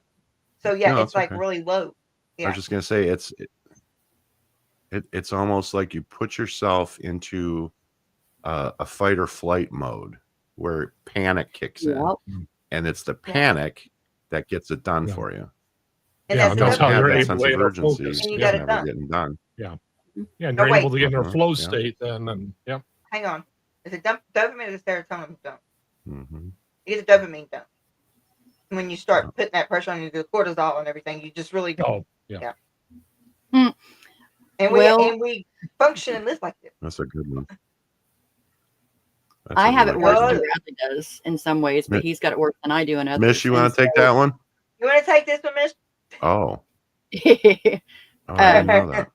So yeah, No, it's it's like okay. really low. I Yeah. was just gonna say it's almost like you put yourself into a fight or flight mode where panic kicks in, Yep. and it's the Yeah. panic that gets it done Yeah. for you. And Yeah, that's You the that's don't how dopamine. have you're that able sense to of get a urgency. focus. And you It's got Yeah. it never done. getting done. Yeah. Mhm. Yeah. And Oh you're able wait, to get in a Uh-huh, flow yeah. state then. And yeah. hang on. Is it dopamine or the serotonin done? hmm You get the dopamine done. When you Yeah. start putting that pressure on you, the cortisol and everything, you just really Oh, yeah. yeah. Mm. And Well, we function and live like this. That's a good one. That's I a have really it good worse Oh, than one. Bradley does in some ways, but Mi- he's got it worse than I do in Miss, others. you And want to take that one? you want to take this one, Miss? Oh, so oh, I didn't um, know that.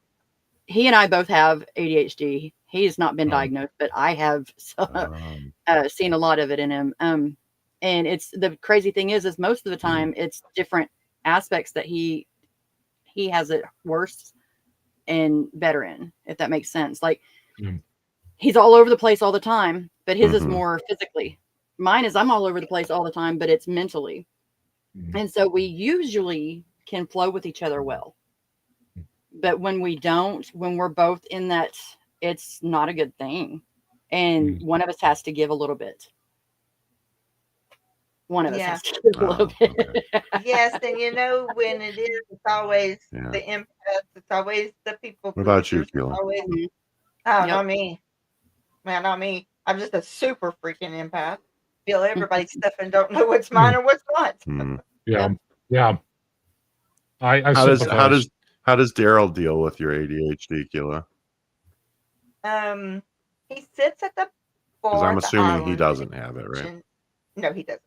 he and I both have ADHD. He has not been Oh, diagnosed, but I have Um, seen a lot of it in him. And it's the crazy thing is most of the time it's different aspects that he has it worse and better in, if that makes sense. Like mm, he's all over the place all the time, but his is mhm. more physically. Mine is I'm all over the place all the time, but it's mentally. mm, And so we usually can flow with each other well. But when we don't, when we're both in that, it's not a good thing. And mm. one of us has to give a little bit. One of us Yeah. has to give a little Oh, bit. okay. Yes, and you know when it is, it's always Yeah. the empaths. It's always the people What about you, pleasers. It's Keela? always Mhm. oh, Yep. not me, man, not me. I'm just a super freaking empath. Feel everybody's stuff and don't know what's mine or what's not. Hmm. Yeah. Yep. Yeah. I How does sympathize. Daryl deal with your ADHD, Keela? He sits at the Because bar I'm at the assuming he island. doesn't have it, right? No, he doesn't.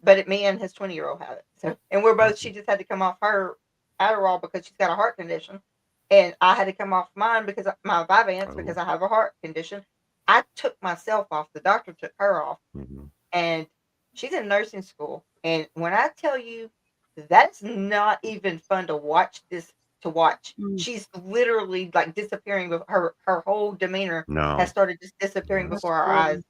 But me and his 20-year-old have it. So, and we're both. She just had to come off her Adderall because she's got a heart condition, and I had to come off mine because my Vyvanse because Oh. I have a heart condition. I took myself off. The doctor took her off, hmm and she's in nursing school. And when I tell you, that's not even fun to watch. Mm. She's literally like disappearing. With her whole demeanor has No. started just disappearing Yes. That's before our horrible. eyes.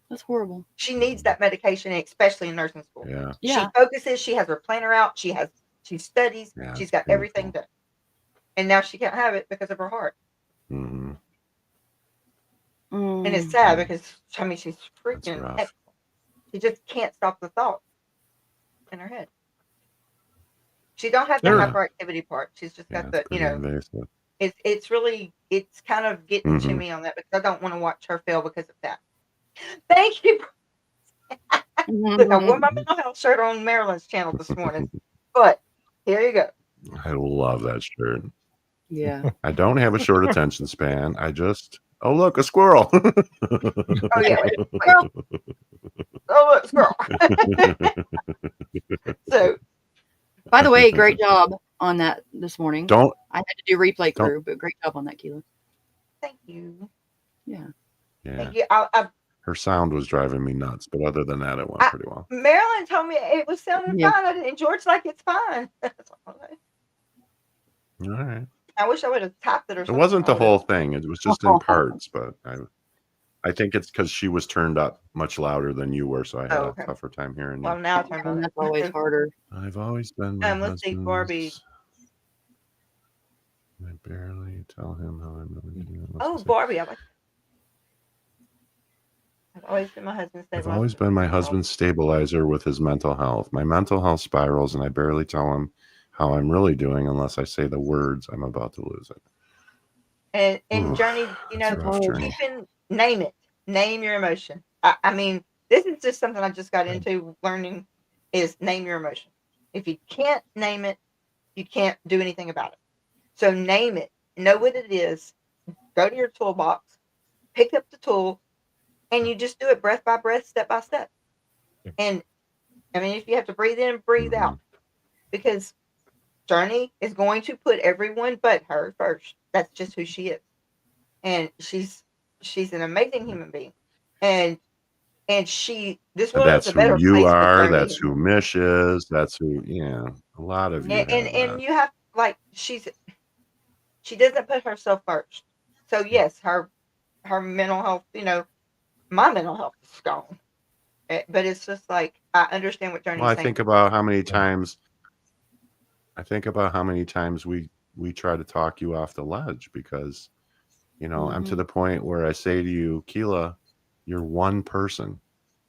That's horrible. She needs that medication, especially in nursing school. Yeah. She Yeah. focuses. She has her planner out. She studies. Yeah. She's It's got everything painful. done. And now she can't have it because of her heart. hmm And it's Mm. sad because I mean she's That's freaking rough. excellent. She just can't stop the thought in her head. She don't have the There, Yeah. hyperactivity part. She's just Yeah. got It's the pretty invasive. it's kind of getting to hmm me on that because I don't want to watch her fail because of that. Thank you. Look, I wore my Mhm. mental health shirt on Marilyn's channel this morning. But here you go. I love that shirt. Yeah. I don't have a short attention span. I just Oh, look, a squirrel. Oh yeah, squirrel. Oh look, squirrel. So, By the way, great job on that this morning. Don't. I had to do replay Don't- crew, but great job on that, Keela. thank you. Yeah. Yeah. Thank you. Her sound was driving me nuts, but other than that, it went pretty well. Marilyn told me it was sounding Yeah. fine, and George's like, it's fine. Okay. All right. I wish I would have tapped it or It something. wasn't the I would've- whole thing. It was just in parts, but I think it's because she was turned up much louder than you were, so I had okay. a tougher time hearing Well, you. now turn on. That's always harder. I've always been my Let's see, Barbie. husband's. I barely tell him how I'm really doing. Oh, Barbie, I like. I've always been my husband's I've stabilizer. always been my husband's stabilizer with his mental health. My mental health spirals, and I barely tell him how I'm really doing unless I say the words I'm about to lose it. And Ooh, Journey, you know, that's a rough journey. name it. Name your emotion. I mean, this is just something I just got into learning is name your emotion. If you can't name it, you can't do anything about it. So name it. Know what it is. Go to your toolbox. Pick up the tool. And you just do it breath by breath, step by step. And I mean, if you have to breathe in, breathe out. Because Journey is going to put everyone but her first. That's just who she is. And she's an amazing human being. And this world That's is a better who you place are. with Journey. That's who Mish is. That's who, a lot of you. And you have, like, she doesn't put herself first. So yes, her mental health, my mental health is gone. But it's just like, I understand what Journey's saying. I think about how many times we try to talk you off the ledge because, I'm to the point where I say to you, Keela, you're one person.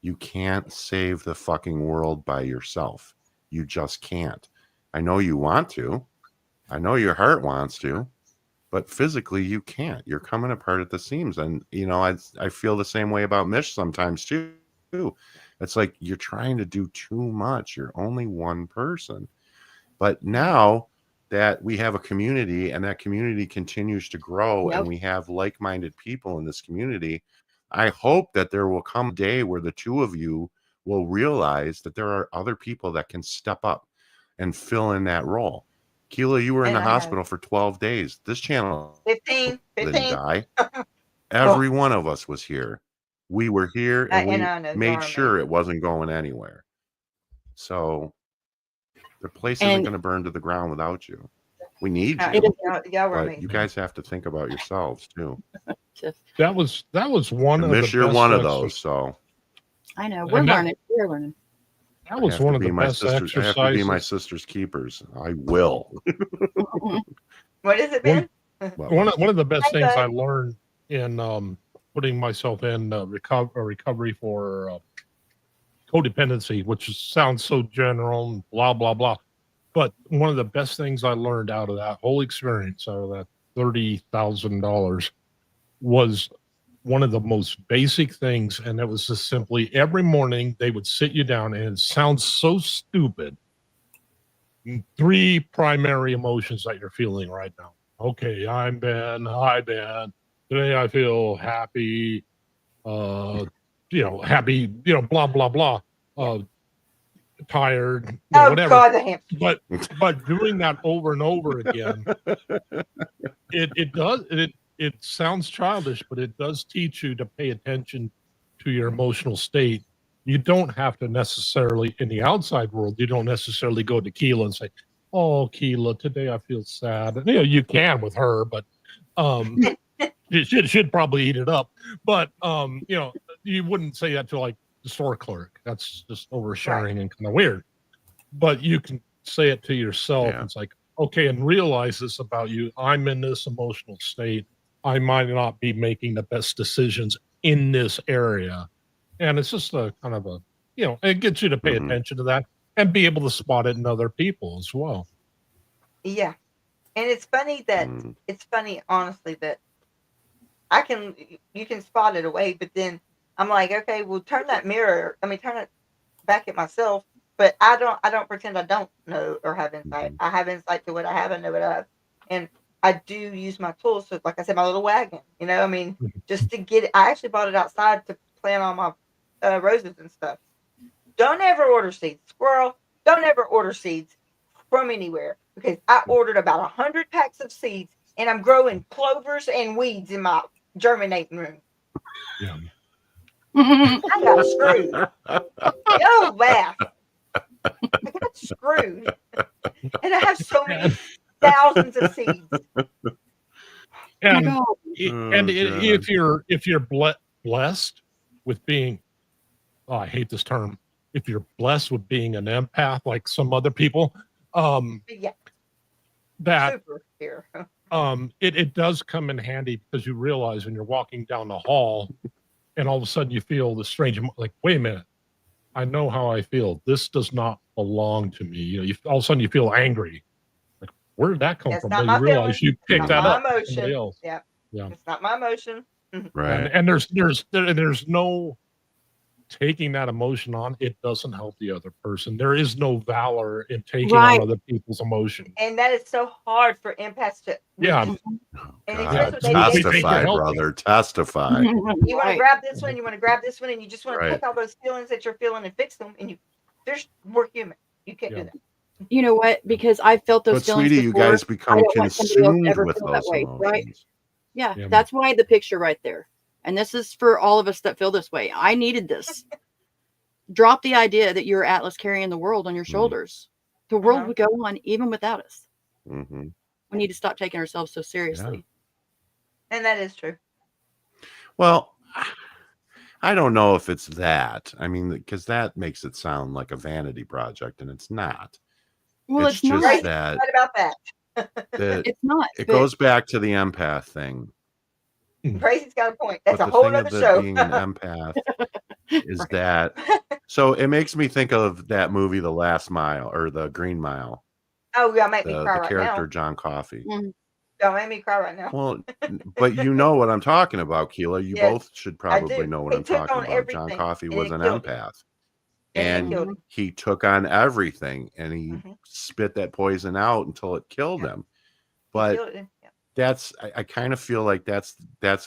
You can't save the fucking world by yourself. You just can't. I know you want to. I know your heart wants to. But physically, you can't. You're coming apart at the seams. And, I feel the same way about Mish sometimes, too. It's like you're trying to do too much. You're only one person. But now that we have a community and that community continues to grow and we have like-minded people in this community, I hope that there will come a day where the two of you will realize that there are other people that can step up and fill in that role. Keela, you were in the hospital for 12 days. This channel 15. didn't die. Every one of us was here. We were here and we made sure it wasn't going anywhere. So the place isn't going to burn to the ground without you. We need you. But you guys have to think about yourselves too. That was one of the best. You're one of those. So I know we're learning. We're learning. That was one of the best exercises. I have to be my sister's keepers. I will. What has it been? One of the best things I learned in putting myself in recovery for codependency, which sounds so general and blah blah blah, but one of the best things I learned out of that whole experience, out of that $30,000, was one of the most basic things, and it was just simply every morning they would sit you down, and it sounds so stupid. 3 primary emotions that you're feeling right now. Okay, I'm Ben. Hi, Ben. Today I feel happy. Happy. Blah blah blah. Tired. Whatever. God, but doing that over and over again, it sounds childish, but it does teach you to pay attention to your emotional state. You don't have to necessarily, in the outside world, you don't necessarily go to Keela and say, "Oh, Keela, today I feel sad." And, you can with her, but you should probably eat it up. But you wouldn't say that to like the store clerk. That's just oversharing and kind of weird. But you can say it to yourself. Yeah. It's like, okay, and realize this about you. I'm in this emotional state. I might not be making the best decisions in this area. And it's just a kind of a, it gets you to pay attention to that and be able to spot it in other people as well. Yeah. And it's funny honestly, that you can spot it away, but then I'm like, okay, well, turn it back at myself, but I don't pretend I don't know or have insight. I have insight to what I have and know what I have. And I do use my tools. So, like I said, my little wagon, I mean, just to get it. I actually bought it outside to plant all my roses and stuff. Don't ever order seeds. Squirrel, don't ever order seeds from anywhere, because I ordered about 100 packs of seeds, and I'm growing clovers and weeds in my germinating room. Yeah. I got screwed. Yo, laugh. I got screwed. And I have so many thousands of seeds. And Oh, if you're blessed with being, I hate this term, if you're blessed with being an empath like some other people, Yeah, that super here. it does come in handy, because you realize when you're walking down the hall and all of a sudden you feel the strange, like, wait a minute, I know how I feel. This does not belong to me. All of a sudden you feel angry. Like, where did that come That's from? not Well, my you realize feeling. you picked Not that my up from emotion. somebody else. Yeah. Yeah. It's not my emotion. Right. And there's no taking that emotion on. It doesn't help the other person. There is no valor in taking Right. on other people's emotion. And that is so hard for empaths to. Yeah. And God, especially with testify, ADHD. brother. Testify. You want to Right. grab this one, you want to grab this one, and you just want to Right. take all those feelings that you're feeling and fix them. And we're human. You can't do that. You know what? Because I felt those But feelings sweetie, you before. guys I become don't want somebody else to consumed ever with feel that those way, emotions. right? Yeah, Yeah. that's why the picture right there. And this is for all of us that feel this way. I needed this. Drop the idea that you're Atlas carrying the world on your shoulders. The world would go on even without us. Mm-hmm. We need to stop taking ourselves so seriously. And that is true. Well, I don't know if it's that. I mean, because that makes it sound like a vanity project, and it's not. Well, it's it's not. just that Right about that. It's not. it but goes back to the empath thing. Crazy's got a point. That's But a the whole thing of other it show. being an empath is Right. that. So it makes me think of that movie, The Last Mile, or The Green Mile. Oh, yeah, make me The cry right character now. John Coffey. Don't make me cry right now. Well, but you know what I'm talking about, Keela. You Yes, both should I probably do. know what He I'm took talking on about. John everything, Coffey and was it an killed him. empath. And it And killed him. he took on everything, and he Mhm. spit that poison out until it killed him. It But killed him. Yeah. that's I kind of feel like that's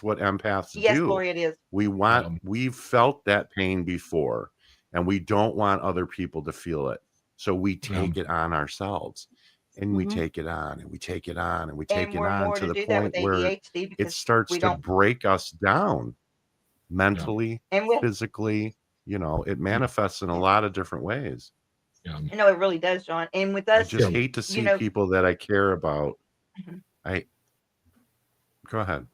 what empaths Yes, do. Lori, it is. We've felt that pain before, and we don't want other people to feel it. So we take it on ourselves, and we take it on, and we take it on, and we take And it we're on more to to the do that with point where ADHD it because starts we to don't. break us down mentally, And we. physically. It manifests in a lot of different ways. Yeah. No, it really does, John. And with I us, just hate to see people that I care about. Mhm. Go ahead.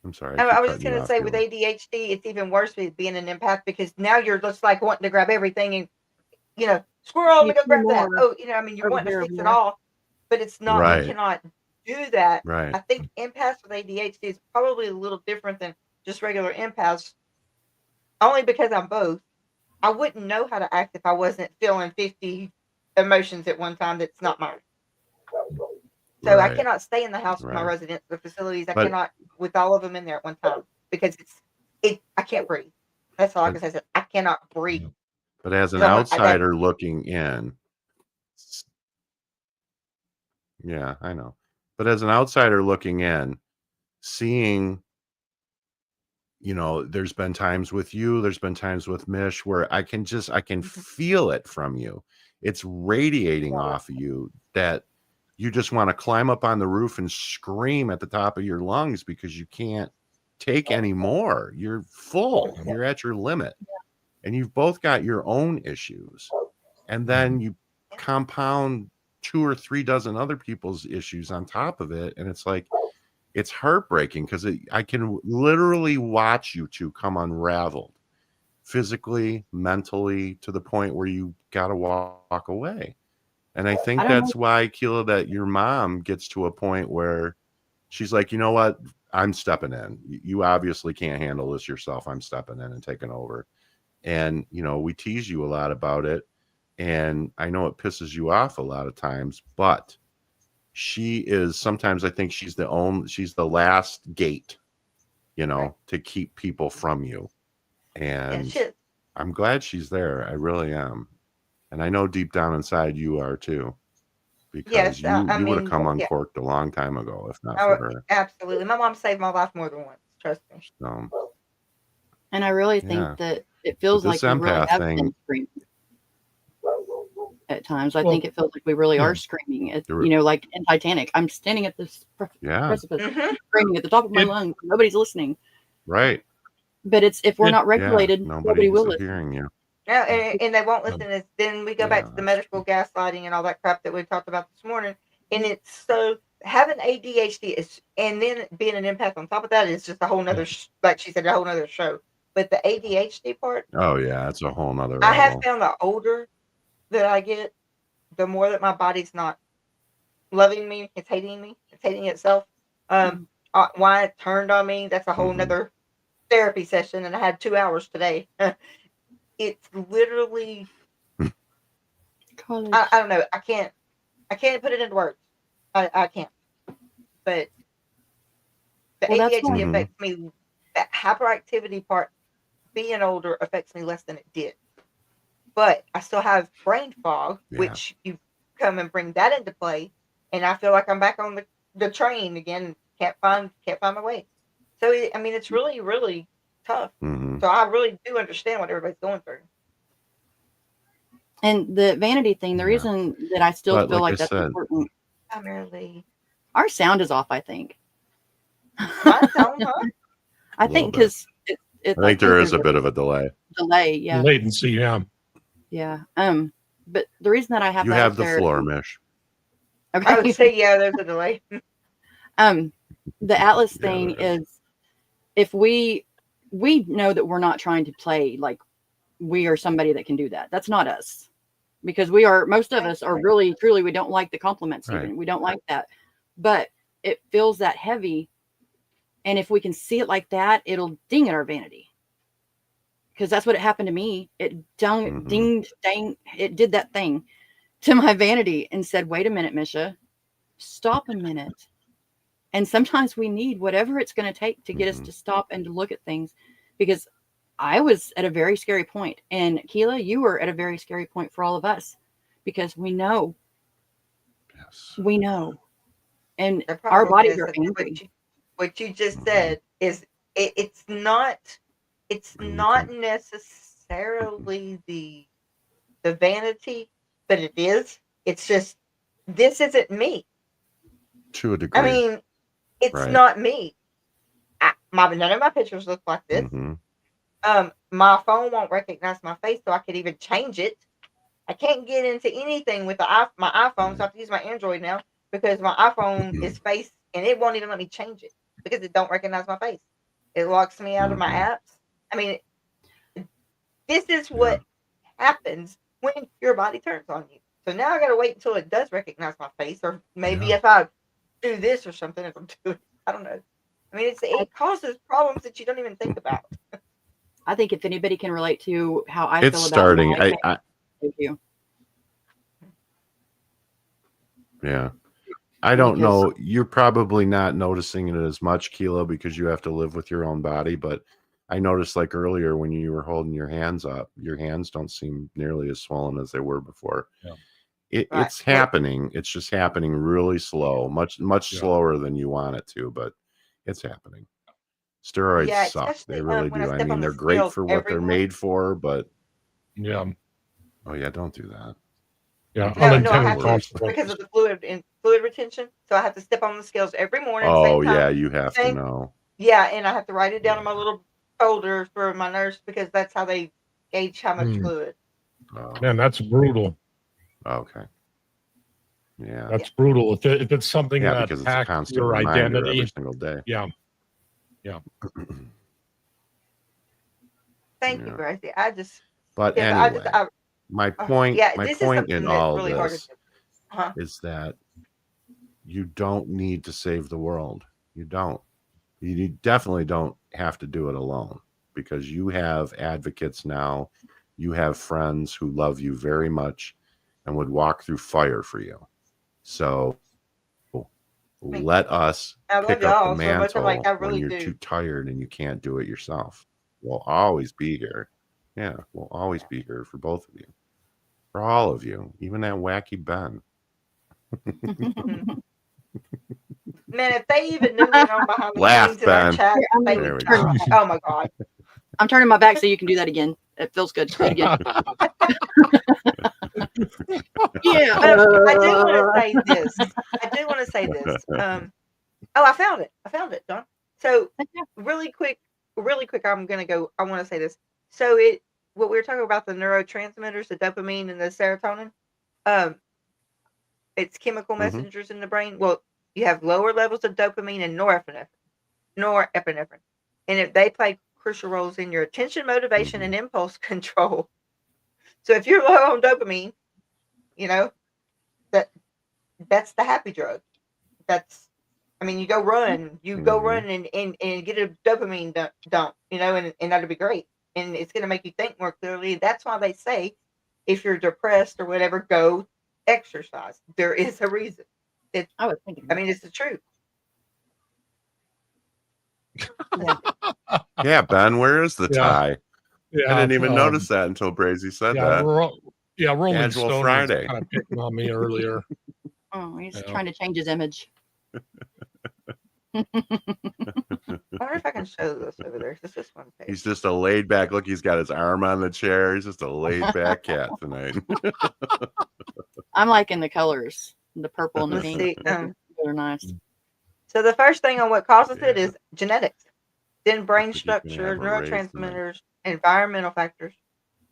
I'm sorry. I was keep just cutting you going to off, say with Keila. ADHD, it's even worse with being an empath because now you're just like wanting to grab everything and, squirrel, let me go grab that. Oh, I mean, you're wanting to fix it all, but it's not, Right. you cannot do that. Right. I think empaths with ADHD is probably a little different than just regular empaths, only because I'm both. I wouldn't know how to act if I wasn't feeling 50 emotions at one time that's not mine. So I Right. cannot stay in the house with my Right. residents or facilities. I But- cannot with all of them in there at one time because I can't breathe. That's all I can say. I cannot breathe. But as an So outsider looking in, yeah, I know. But as an outsider looking in, seeing, there's been times with you, there's been times with Mish where I can feel it from you. It's radiating off of you that you just want to climb up on the roof and scream at the top of your lungs because you can't take any more. You're full. You're at your limit. And you've both got your own issues. And then you compound 2 or 3 dozen other people's issues on top of it. And it's like, it's heartbreaking because I can literally watch you two come unraveled physically, mentally, to the point where you got to walk away. And I think that's why, Keila, that your mom gets to a point where she's like, you know what? I'm stepping in. You obviously can't handle this yourself. I'm stepping in and taking over. And, we tease you a lot about it. And I know it pisses you off a lot of times, but sometimes I think she's the last gate, to keep people from you. And I'm glad she's there. I really am. And I know deep down inside you are too. because Yes, I you would have mean, come yeah, uncorked a long time ago if not for her. absolutely. My mom saved my life more than once. Trust me. So And I really think yeah, that it but feels this like we really empath have thing, been screaming at times. I Well, think it feels like we really yeah. are screaming. It's, there were, you know, like in Titanic, I'm standing at this yeah, precipice, Hmm. screaming at the top of my It lungs. Nobody's listening. right, But it's if we're it not yeah, regulated, nobody nobody's will listen. hearing you. Yeah, yeah, and they won't yeah. listen. Then we go back Yeah, to the that's medical true. gaslighting and all that crap that we talked about this morning. And it's so having ADHD is, and then being an empath on top of that is just a whole nother, like she said, a whole nother show. But the ADHD part, Oh yeah, it's a whole nother I have level. found the older that I get, the more that my body's not loving me, it's hating me, it's hating itself. Um, Mhm. why it turned on me, that's a whole Hmm. nother therapy session, and I had 2 hours today. It's literally, College. I don't know, I can't put it into words. I can't. But the Well, that's ADHD why. Hmm. affects me. That hyperactivity part, being older, affects me less than it did. But I still have brain fog, Yeah, which you come and bring that into play, and I feel like I'm back on the train again. Can't find my way. So I mean, it's really really tough. hmm, So I really do understand what everybody's going through. And the vanity thing, the yeah. reason that I still But feel like I like that's said, important, Primarily, our sound is off, I think. mine's on, huh? I a little think bit. because it, I I think there think is there's a bit of a delay. delay. Yeah. Latency, yeah. Yeah. But the reason that I have You that up have the there, floor, Mish. I would okay. say yeah. There's a delay. The Atlas Yeah, thing there is. is if we know that we're not trying to play like we are somebody that can do that. That's not us. Because we are, most of us are really, truly, we don't like the compliments Right. even. We don't like that. But it feels that heavy. And if we can see it like that, it'll ding at our vanity. Because that's what happened to me. It Hmm. dinged, dang, it did that thing to my vanity and said, wait a minute, Misha, stop a minute. And sometimes we need whatever it's going to take to get us Hmm. to stop and to look at things. Because I was at a very scary point. And Keela, you were at a very scary point for all of us. Because we know. Yes. We know. And The our problem bodies is are that angry. what you just Hmm. said is it's not necessarily the vanity, but it is. It's just this isn't me. To a I degree. mean, it's Right. not me. None of my pictures look like this. Hmm. My phone won't recognize my face, so I could even change it. I can't get into anything with my iPhone, so I have to use my Android now because my iPhone is face and it won't even let me change it because it don't recognize my face. It locks me out of my Hmm. apps. I mean, this is Yeah. what happens when your body turns on you. So now I gotta wait until it does recognize my face, or maybe Yeah. if I do this or something, it'll do it. I don't know. I mean, it causes problems that you don't even think about. I think if anybody can relate to how I It's feel about starting. my family, thank you. Yeah. I don't Because know. You're probably not noticing it as much, Kilo, because you have to live with your own body. But I noticed, like earlier, when you were holding your hands up, your hands don't seem nearly as swollen as they were before. Yeah. Right. It's happening. It's just happening really slow, much Yeah. slower than you want it to, but it's happening. Steroids Yeah, suck. They especially really when I do. I step on mean, the they're great scales for what every they're morning. made for, but Yeah. oh yeah, don't do that. Yeah. That'd be No, the I Unintended have to worst. because consequences. of the fluid retention. So I have to step on the scales every morning, same Oh time, yeah, you have to same. know. Yeah, and I have to write it down on my Yeah. little folder for my nurse because that's how they gauge how much fluid. Oh, Man, that's brutal. okay. Yeah. That's brutal. If it's something Yeah, that because it's a hacks constant your reminder every identity, single day. yeah, yeah. Thank you, Yeah. Gracie. But Yes, anyway, my yeah, this is point in something that's all of really hard to this do. Uh-huh. is that you don't need to save the world. You don't. You definitely don't have to do it alone because you have advocates now. You have friends who love you very much and would walk through fire for you. So Thank let you. us I love pick up the y'all so much. I'm like, I mantle when really you're do. too tired and you can't do it yourself. We'll always be here. Yeah, we'll always be here for both of you. For all of you, even that wacky Ben. Man, if they even knew what on behind the Laugh, scenes in our Ben. chat, they There would. we go. Oh my god! I'm turning my back so you can do that again. It feels good. Do it again. Yeah. I do want to say this. Oh, I found it. Don. So really quick, I'm gonna go. I want to say this. So what we were talking about, the neurotransmitters, the dopamine and the serotonin. It's chemical messengers in the brain. Well, you have lower levels of dopamine and norepinephrine, and if they play crucial roles in your attention, motivation, and impulse control. So if you're low on dopamine, you know that's the happy drug. You go run, and get a dopamine dump, and that'll be great, and it's going to make you think more clearly. That's why they say if you're depressed or whatever, go exercise. There is a reason. I was thinking. It's the truth. Yeah, Ben, where is the tie? Yeah, I didn't even notice that until Brazy said that. Rolling Casual Stone Friday. was kind of picking on me earlier. Oh, he's trying to change his image. I wonder if I can show this over there. It's this one page. He's just a laid back. Look, he's got his arm on the chair. He's just a laid back cat tonight. I'm liking the colors, the purple and the Let's pink. see, They're nice. So the first thing on what causes it is genetics, then brain Looks like you can structure, have a raise neurotransmitters, environmental factors,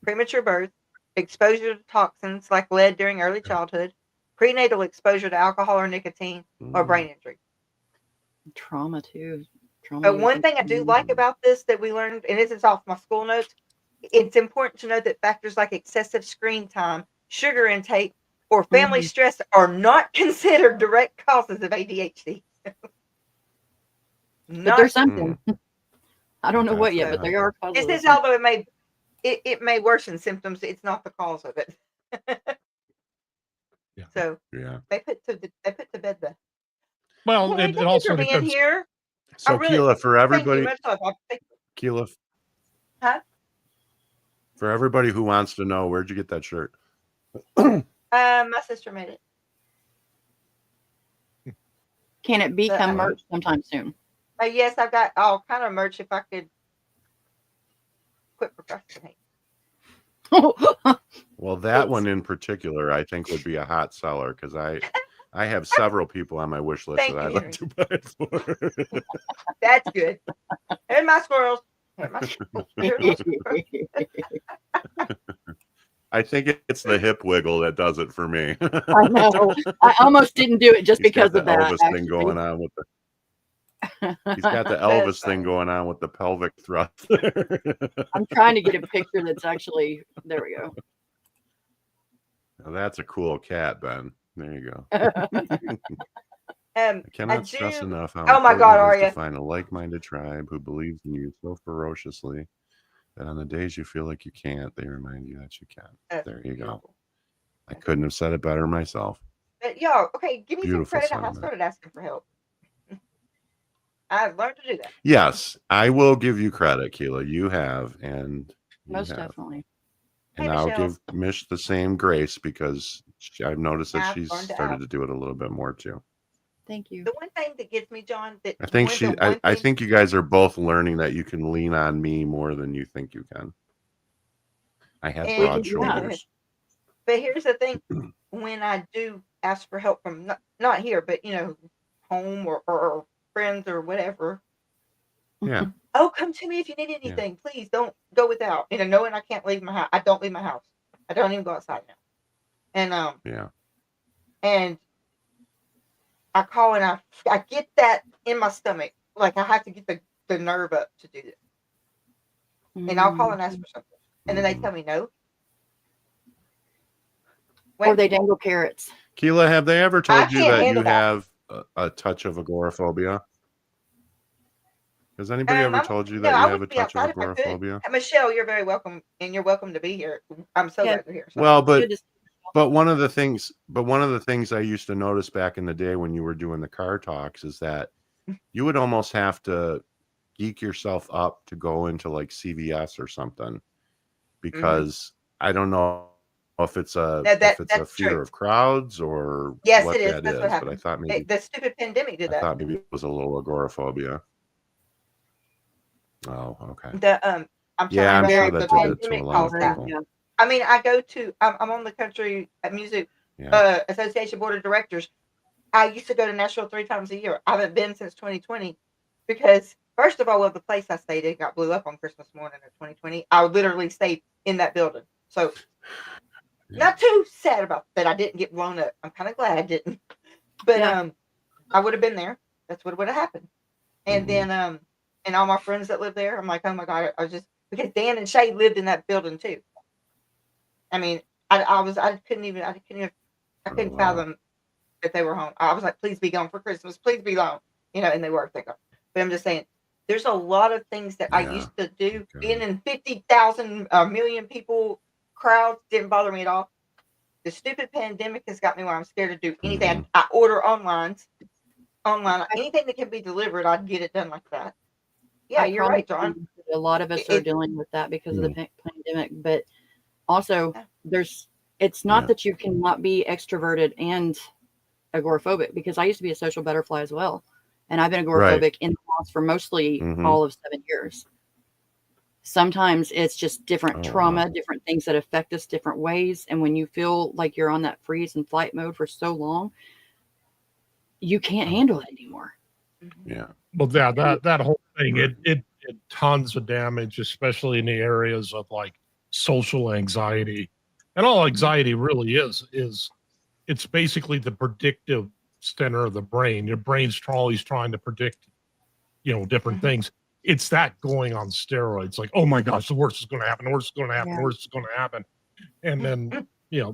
premature birth, exposure to toxins like lead during early childhood, prenatal exposure to alcohol or nicotine, or brain injury. Trauma too. But one thing I do like about this that we learned, and this is off my school notes, it's important to note that factors like excessive screen time, sugar intake, or family stress are not considered direct causes of ADHD. But there's something. I don't know what yet, but they are causes. It says although it may worsen symptoms, it's not the cause of it. So they put to bed the. Well, it also depends. Here. So Keela, for everybody, Keela, for everybody who wants to know, where'd you get that shirt? My sister made it. Can it become merch sometime soon? Yes, I've got all kind of merch if I could quit procrastinating. Well, that one in particular, I think would be a hot seller because I have several people on my wish list that I'd like to buy it for. That's good. And my squirrels. I think it's the hip wiggle that does it for me. I know. I almost didn't do it just because of that. Elvis thing going on with he's got the Elvis thing going on with the pelvic thrust. I'm trying to get a picture that's actually there. We go. Now that's a cool cat, Ben. There you go. I cannot stress enough how important it is to find a like-minded tribe who believes in you so ferociously that on the days you feel like you can't, they remind you that you can. There you go. I couldn't have said it better myself. But y'all, okay, give me Beautiful some credit. sentiment. I started asking for help. I've learned to do that. Yes, I will give you credit, Keela. You have, and most definitely. And hey, I'll Michelle. give Mish the same grace because I've noticed that she's started to do it a little bit more too. Thank you. The one thing that gets me, John, that I think I think you guys are both learning that you can lean on me more than you think you can. I have broad shoulders. But here's the thing: when I do ask for help from not here, but home or friends or whatever. Yeah. Oh, come to me if you need anything. Yeah. Please don't go without. Knowing I can't leave my house. I don't leave my house. I don't even go outside now. And yeah. And I call and I get that in my stomach. Like I have to get the nerve up to do this. And I'll call and ask for something. And then they tell me no. Or they dangle carrots. Keela, have they ever told you that you have a touch of agoraphobia? Has anybody ever told you that you have a touch of agoraphobia? Michelle, you're very welcome, and you're welcome to be here. I'm so glad you're here. So. Well, but one of the things I used to notice back in the day when you were doing the car talks is that you would almost have to geek yourself up to go into like CVS or something because I don't know if it's a That's fear true. of crowds or Yes, what it is. that That's is, what but I happened. thought maybe The stupid pandemic did that. it was a little agoraphobia. Oh, okay. I'm Yeah, I'm telling you, sure right, that the did it to a pandemic lot of caused that. people. Yeah. I mean, I'm on the country music Yeah. association board of directors. I used to go to Nashville 3 times a year. I haven't been since 2020 because, first of all, the place I stayed in got blew up on Christmas morning of 2020. I literally stayed in that building. So, not too sad about that I didn't get blown up. I'm kind of glad I didn't. But Yeah. I would have been there. That's what would have happened. And Mhm. then and all my friends that live there, I'm like, oh my God, I was just because Dan and Shay lived in that building too. I mean, I couldn't Oh, wow. fathom that they were home. I was like, please be gone for Christmas, please be gone, and they were. Thank God. But I'm just saying, there's a lot of things that I Yeah. used to do. Okay. Being in 50,000 million people crowds didn't bother me at all. The stupid pandemic has got me where I'm scared to do anything. Mhm. I order online, anything that can be delivered, I'd get it done like that. Yeah, I you're promise right, John. you, a lot of us are dealing with that because of the pandemic. But also, it's not Yeah. that you cannot be extroverted and agoraphobic, because I used to be a social butterfly as well. And I've been agoraphobic Right. in the house for mostly Mhm. all of 7 years. Sometimes it's just different Oh, trauma, wow. different things that affect us different ways. And when you feel like you're on that freeze and flight mode for so long, you can't handle it anymore. Yeah. Well, yeah, that whole thing, it did tons of damage, especially in the areas of like social anxiety. And all anxiety really is it's basically the predictive center of the brain. Your brain's always trying to predict, different things. It's that going on steroids. Like, oh my gosh, the worst is going to happen. The worst is going to happen. The worst is going to happen. And then,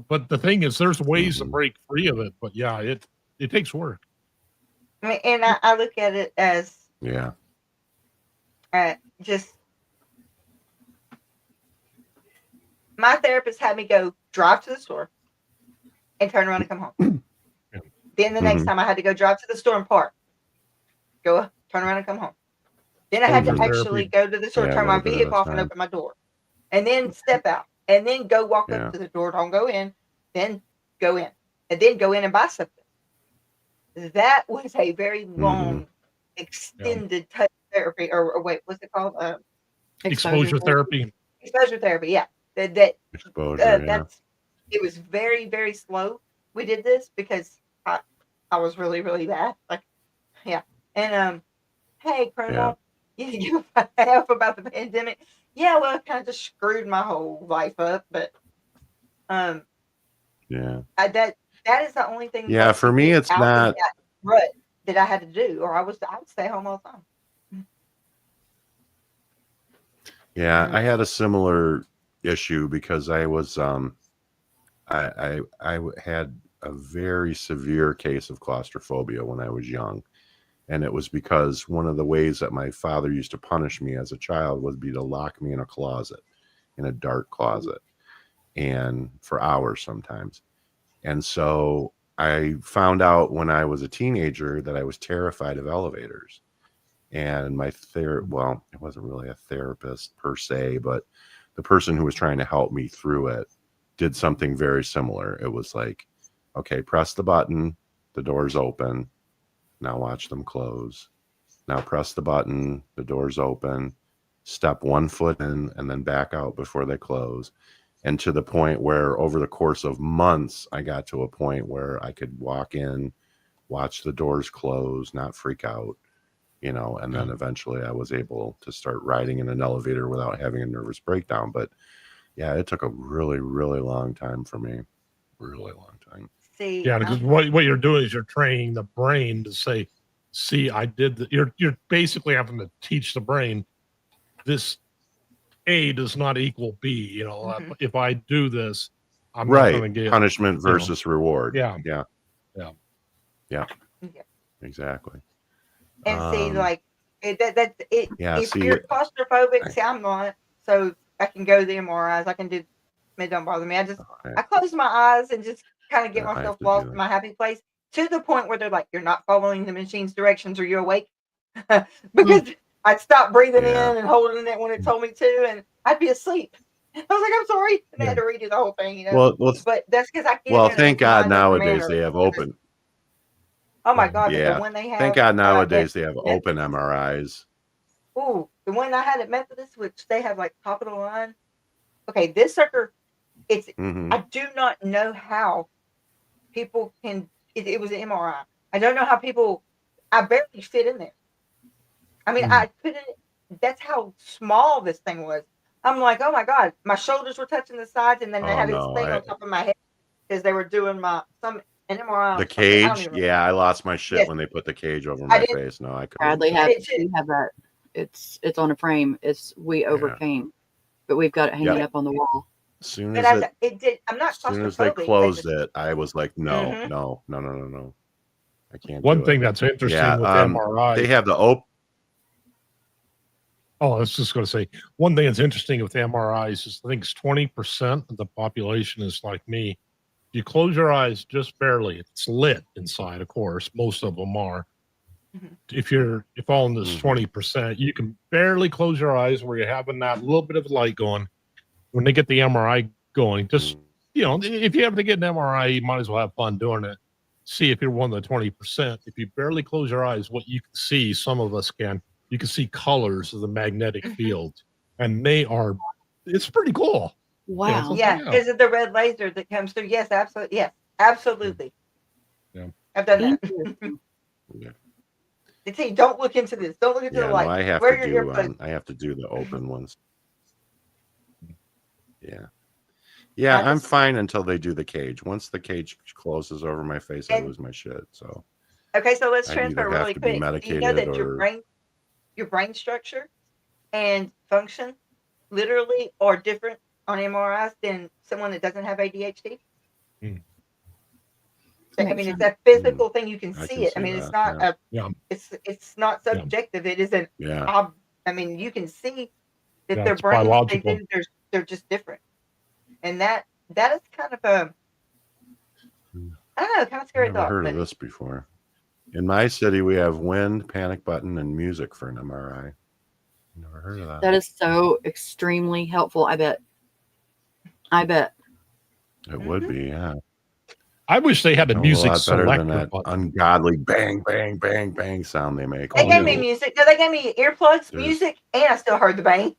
but the thing is, there's ways to break free of it. But yeah, it takes work. I mean, and I look at it as Yeah. just my therapist had me go drive to the store and turn around and come home. Then the next time I had to go drive to the store and park, go turn around and come home. Then I had to actually go to the store, Yeah, a turn my little bit at vehicle a off and time. open my door, and then step out, and then go walk Yeah. up to the door, don't go in, then go in, and then go in and buy something. That was a very long, extended touch therapy, or wait, what's it called? Exposure therapy. Exposure therapy, yeah. That Exposure, yeah. that's it was very, very slow. We did this because I was really, really bad. Like, yeah. And hey, Colonel, you half about the pandemic. Yeah, well, it kind of just screwed my whole life up. But Yeah. that is the only thing. Yeah, for me, it's out not. of that rut that I had to do, or I would stay home all the time. Yeah, I had a similar issue because I was I had a very severe case of claustrophobia when I was young. And it was because one of the ways that my father used to punish me as a child would be to lock me in a closet, in a dark closet, and for hours sometimes. And so I found out when I was a teenager that I was terrified of elevators. And my well, it wasn't really a therapist per se, but the person who was trying to help me through it did something very similar. It was like, okay, press the button, the door's open. Now watch them close. Now press the button, the door's open. Step 1 foot in and then back out before they close. And to the point where over the course of months, I got to a point where I could walk in, watch the doors close, not freak out, and then eventually I was able to start riding in an elevator without having a nervous breakdown. But yeah, it took a really, really long time for me. Really long time. Yeah, because what you're doing is you're training the brain to say, see, I did that. You're basically having to teach the brain this A does not equal B. If I do this, I'm not going to get punishment versus reward. Yeah. Exactly. And see, like if see, you're claustrophobic, see, I'm not, so I can go to the MRIs. I can do. It don't bother me. I close my eyes and just kind of get myself lost in my happy place to the point where they're like, "You're not following the machine's directions. Are you awake?" Because I'd stop breathing in and holding it when it told me to, and I'd be asleep. I was like, I'm sorry. And they had to redo the whole thing, But that's because I get well, in there thank in a God mind-over nowadays manner. they have open. Oh my God, the Yeah. one they have. Thank God nowadays at they have Methodist. open MRIs. Ooh, the one I had at Methodist, which they have like top of the line. Okay, this sucker, it's. Mhm. I do not know how people can. It was an MRI. I don't know how people. I barely fit in there. I mean, I couldn't. That's how small this thing was. I'm like, oh my God, my shoulders were touching the sides, and then they Oh had this no, thing on top of my head because they were doing an MRI. the Or something. I don't cage. even Yeah, I lost my shit Yes. when they put the cage over I my didn't. face. No, I couldn't. Bradley I had did too. we have that. It's on a frame. We overcame, but we've got it hanging up on the wall. As soon But as it did. I'm not as soon as they claustrophobic. closed just, it, I was like, no, Mhm. no, no, no, no, no. I can't One do thing it. that's interesting Yeah, with MRI. they have the open. Oh, I was just going to say one thing that's interesting with MRIs is I think it's 20% of the population is like me. You close your eyes just barely. It's lit inside, of course. Most of them are. Mhm. If you're in this Mhm. 20%, you can barely close your eyes where you're having that little bit of light going. When they get the MRI going, just if you have to get an MRI, you might as well have fun doing it. See if you're one of the 20%. If you barely close your eyes, what you can see, some of us can, you can see colors of the magnetic field, and it's pretty cool. Wow. Yeah, is it the red laser that comes through? Yes, absolutely. Yes, absolutely. Yeah. I've done that. Yeah. See, don't look into this. Don't look into the No, light. I have Wear to your do. earbuds. I have to do the open ones. Yeah. I Yeah, I'm just- fine until they do the cage. Once the cage closes over my face, I And- lose my shit. So Okay, so let's I transfer either have really to be quick. Do you know medicated that or your brain structure and function literally are different on MRIs than someone that doesn't have ADHD? Mm. I Makes mean, it's sense. a physical thing. You can I see can it. I see mean, it's that, not Yeah. it's not subjective. It is an yeah. I mean, you can see that Yeah, their it's brains biological. they're just different, and that is kind of a I don't know, kind of I've scary never thought. heard of But this before. In my city, we have wind, panic button, and music for an MRI. Never heard of that. That is so extremely helpful. I bet. It would be, yeah. I wish they had a A music lot better than selector that button. ungodly bang, bang, bang, bang sound they make. they Oh, gave yeah. me music. No, they gave me earplugs, There's- music, and I still heard the bang.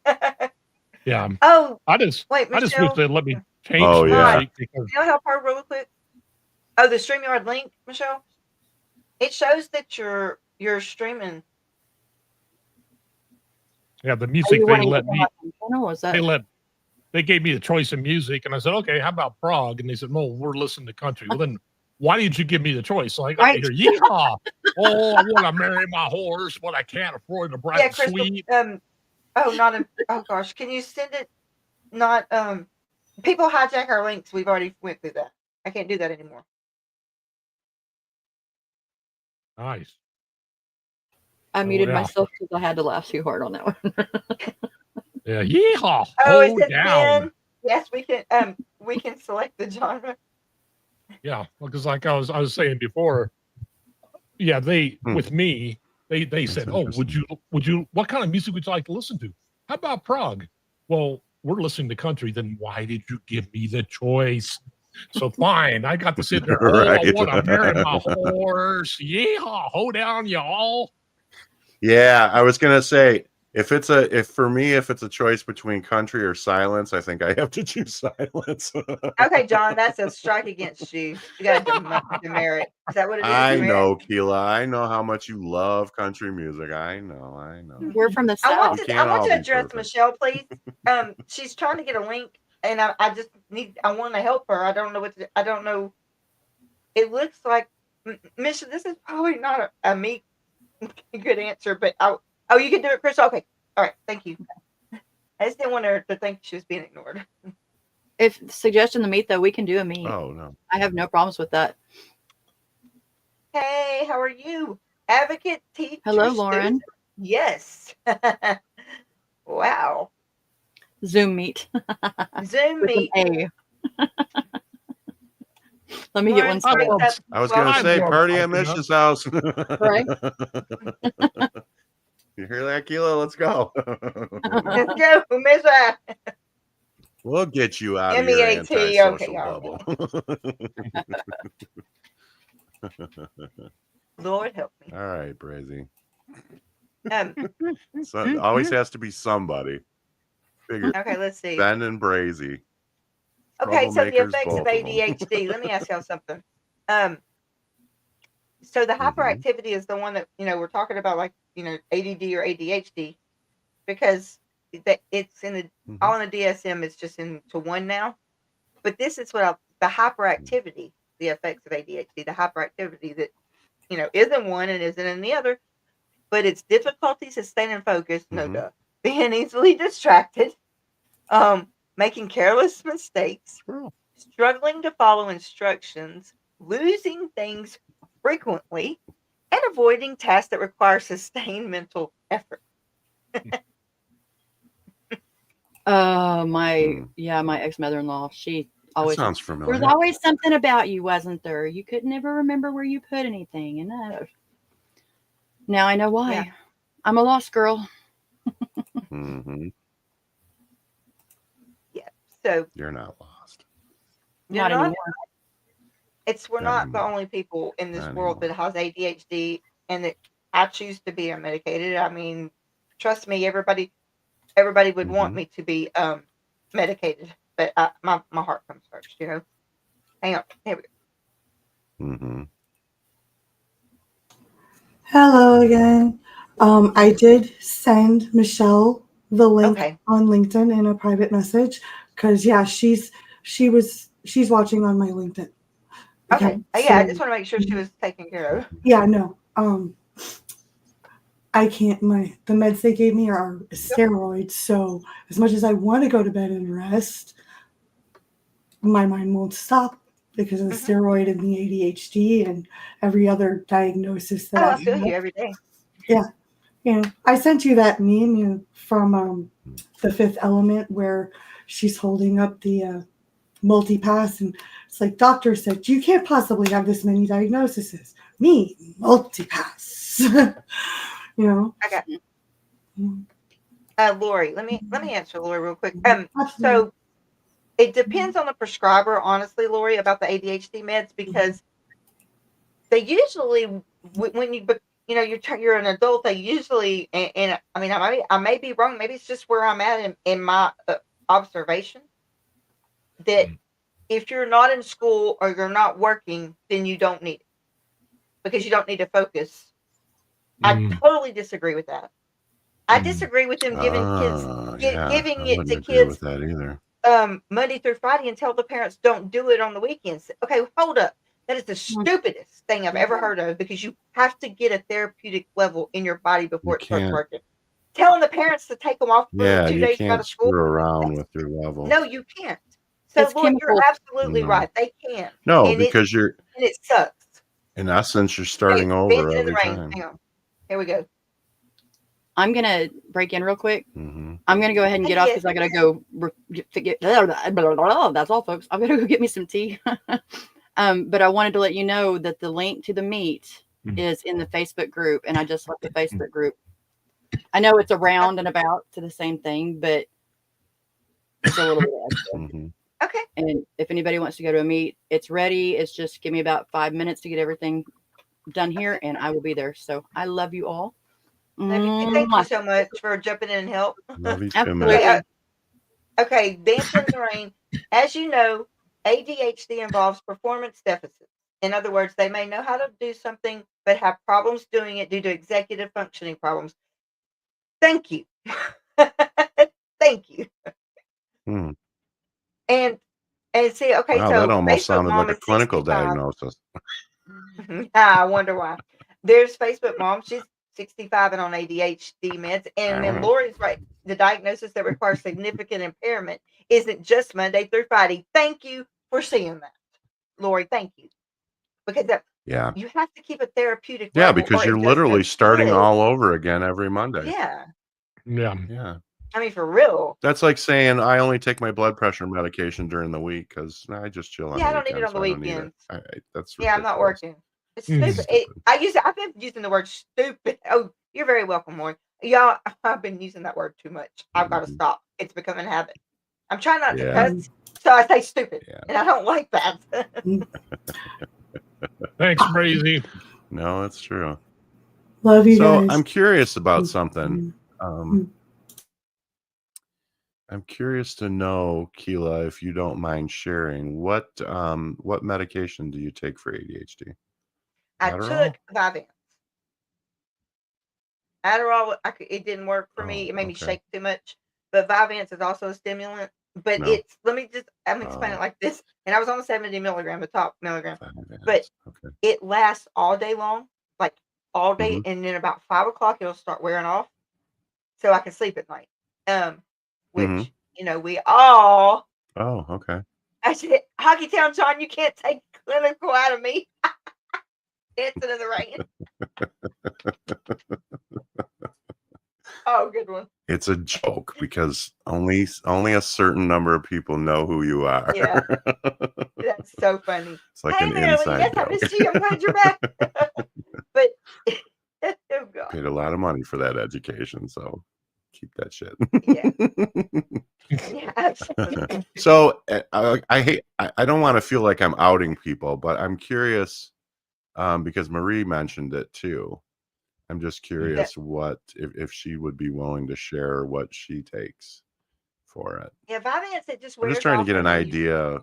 Yeah. Oh, I just wait, wish Michelle. they'd let me change Oh, the yeah. music because Can I help her real quick? Oh, the StreamYard link, Michelle. It shows that you're streaming. the Are music you they wanting to let come me up on the channel? Was that they gave me the choice of music, and I said, okay, how about prog? And they said, no, we're listening to country. Well, then why didn't you give me the choice? So I got Right. to hear, yeehaw! Oh, I want to marry my horse, but I can't afford the bright Yeah, and Crystal. sweet. Oh gosh, can you send it? Not people hijack our links. We've already went through that. I can't do that anymore. Nice. I muted yeah. myself because I had to laugh too hard on that one. Yeah, yeehaw! Oh, it Hold says down. Ben. Yes, we can select the genre. Yeah, because like I was saying before, yeah, with me, they said, oh, would you what kind of music would you like to listen to? How about prog? Well, we're listening to country. Then why did you give me the choice? So fine, I got to sit there. Oh, I Right. want to marry my horse. Yeehaw! Hold down, y'all. Yeah, I was gonna say if it's a choice between country or silence, I think I have to choose silence. Okay, John, that's a strike against you. You got to demerit. Is that what it is? I Demerit? know, Keela. I know how much you love country music. I know. We're from the I South. want We to can't all be address perfect. Michelle, please. She's trying to get a link, and I just I want to help her. I don't know I don't know. It looks like Misha. This is probably not a me good answer, but you can do it, Chris. Okay, all right, thank you. I just didn't want her to think she was being ignored. If suggestion to meet though, we can do a meet. Oh no. I have no problems with that. Hey, how are you? Advocate teacher. Hello, Lauren. student? Yes. Wow. Zoom meet. Zoom With meet. an A. Let me get one straight. I was gonna say party at Mish's house. Right. You hear that, Keela? Let's go. Let's go, Misha. We'll get you out of your MEAT. antisocial Okay, all bubble. Lord help me. All right, Brazy. Um, Always has to be somebody. Figure okay, let's see. Ben and Brazy. Okay, so the Troublemakers, effects of both of them. ADHD. Let me ask y'all something. So the hyperactivity is the one that we're talking about, like ADD or ADHD, because it's in the all in the DSM. It's just into one now. But this is what the hyperactivity, the effects of ADHD, the hyperactivity that is in one and isn't in the other. But it's difficulty sustaining focus, no duh, being easily distracted, making careless mistakes, struggling to follow instructions, losing things frequently, and avoiding tasks that require sustained mental effort. My ex-mother-in-law, she That always sounds said, familiar. there's always something about you, wasn't there? You could never remember where you put anything. And now I know why. Yeah. I'm a lost girl. Yeah. So You're not lost. Not anymore. We're Not not the anymore. only people in this Not world that has ADHD and that I choose to be unmedicated. I mean, trust me, everybody would want me to be medicated, but my heart comes first, Hang on. Here we go. Hello again. I did send Michelle the link on LinkedIn in a private message because she's watching on my LinkedIn. Okay. Yeah, I just want to make sure she was taken care of. Yeah, no. I can't. The meds they gave me are steroids, so as much as I want to go to bed and rest, my mind won't stop because of the steroid and the ADHD and every other diagnosis that I feel you every day. Yeah. I sent you that meme from The Fifth Element where she's holding up the multipass and it's like, doctor said, you can't possibly have this many diagnoses. Me, multipass. I got you. Lori, let me answer Lori real quick. So it depends on the prescriber, honestly, Lori, about the ADHD meds because they usually, when you're an adult, they usually, and I mean, I may be wrong. Maybe it's just where I'm at in my observation that if you're not in school or you're not working, then you don't need it because you don't need to focus. I totally disagree with that. I disagree with them giving it to kids with that either. Monday through Friday and tell the parents don't do it on the weekends. Okay, hold up. That is the stupidest thing I've ever heard of because you have to get a therapeutic level in your body before it starts working. Telling the parents to take them off for 2 days out of school. Screw around with your level. No, you can't. So Lord, you're absolutely right. They can't. No, because and it sucks. In essence, you're starting over every time. Hang on. Here we go. I'm going to break in real quick. I'm going to go ahead and get off because I got to go that's all, folks. I'm going to go get me some tea. But I wanted to let you know that the link to the meet is in the Facebook group, and I just left the Facebook group. I know it's around and about to the same thing, but it's a little bit extra. Okay. And if anybody wants to go to a meet, it's ready. It's just give me about 5 minutes to get everything done here, and I will be there. So I love you all. Thank you so much for jumping in and help. Love you too, okay, Dancing in the Rain. As you know, ADHD involves performance deficits. In other words, they may know how to do something, but have problems doing it due to executive functioning problems. Thank you. Thank you. And see, okay, wow, so that almost Facebook sounded Mom like a is clinical 65. diagnosis. I wonder why. There's Facebook Mom. She's 65 and on ADHD meds. And then Lori's right. The diagnosis that requires significant impairment isn't just Monday through Friday. Thank you for seeing that, Lori. Thank you. Because you have to keep a therapeutic level. Because you're literally starting all over again every Monday. Yeah. I mean, for real. That's like saying I only take my blood pressure medication during the week because I just chill on the I don't need it on the weekends. That's ridiculous. I'm not working. It's stupid. I've been using the word stupid. Oh, you're very welcome, Lauren. Y'all, I've been using that word too much. I've got to stop. It's becoming a habit. I'm trying not to Yeah. cuss, so I say stupid, Yeah. and I don't like that. Thanks, Crazy. No, it's true. Love you So guys. I'm curious about something. I'm curious to know, Keela, if you don't mind sharing, what medication do you take for ADHD? I Adderall? took Vyvanse. Adderall, it didn't work for me. It made me okay. shake too much. But Vyvanse is also a stimulant. But No. I'm explaining it like this. And I was on 70 milligram, the top milligram. Vyvanse. But Okay. it lasts all day long, like all day. Mhm. And then about 5 o'clock, it'll start wearing off. So I can sleep at night. Which, we all. Oh, okay. I said, Hockey Town John, you can't take clinical out of me. Dancing in the rain. Oh, good one. It's a joke because only a certain number of people know who you are. Yeah. That's so funny. It's like Hey, an Marilyn, inside yes, joke. I missed you. I'm glad you're back. But, oh, God. Paid a lot of money for that education, so keep that shit. Yeah. Yeah, absolutely. So I don't want to feel like I'm outing people, but I'm curious because Marie mentioned it too. I'm just curious what if she would be willing to share what she takes for it. Yeah, Vyvanse, it just I'm wears just trying to off get an when you- idea,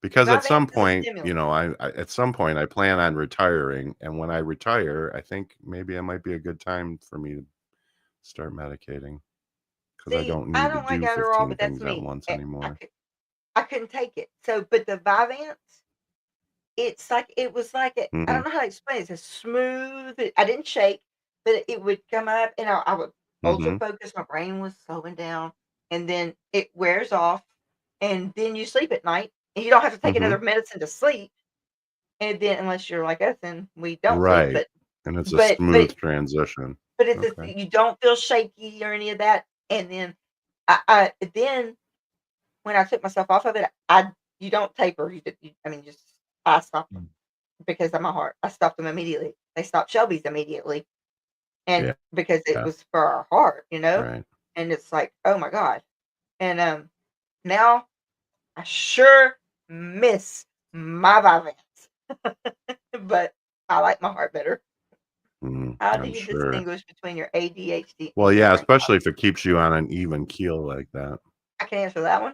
because at some Vyvanse is a point, stimulant. I at some point I plan on retiring, and when I retire, I think maybe it might be a good time for me to start medicating because I See, don't I need to don't like do Adderall, 15 but that's things at me. once I anymore. couldn't take it. So, but the Vyvanse, it's like, it was like, I don't know how to explain it. It's a smooth, I didn't shake, but it would come up and I would ultra focus. My brain was slowing down, and then it wears off, and then you sleep at night, and you don't have to take another medicine to sleep. And then, unless you're like us, and we don't sleep, Right. And it's a but smooth transition. it's Okay. you don't feel shaky or any of that. And then then when I took myself off of it, you don't taper. I stopped them because of my heart. I stopped them immediately. They stopped Shelby's immediately, and because it was for our heart, Right. And it's like, oh my God. And now I sure miss my Vyvanse, but I like my heart better. How do I'm you sure. distinguish between your ADHD Well, and your yeah, brain especially fog? if it keeps you on an even keel like that. I can answer that one.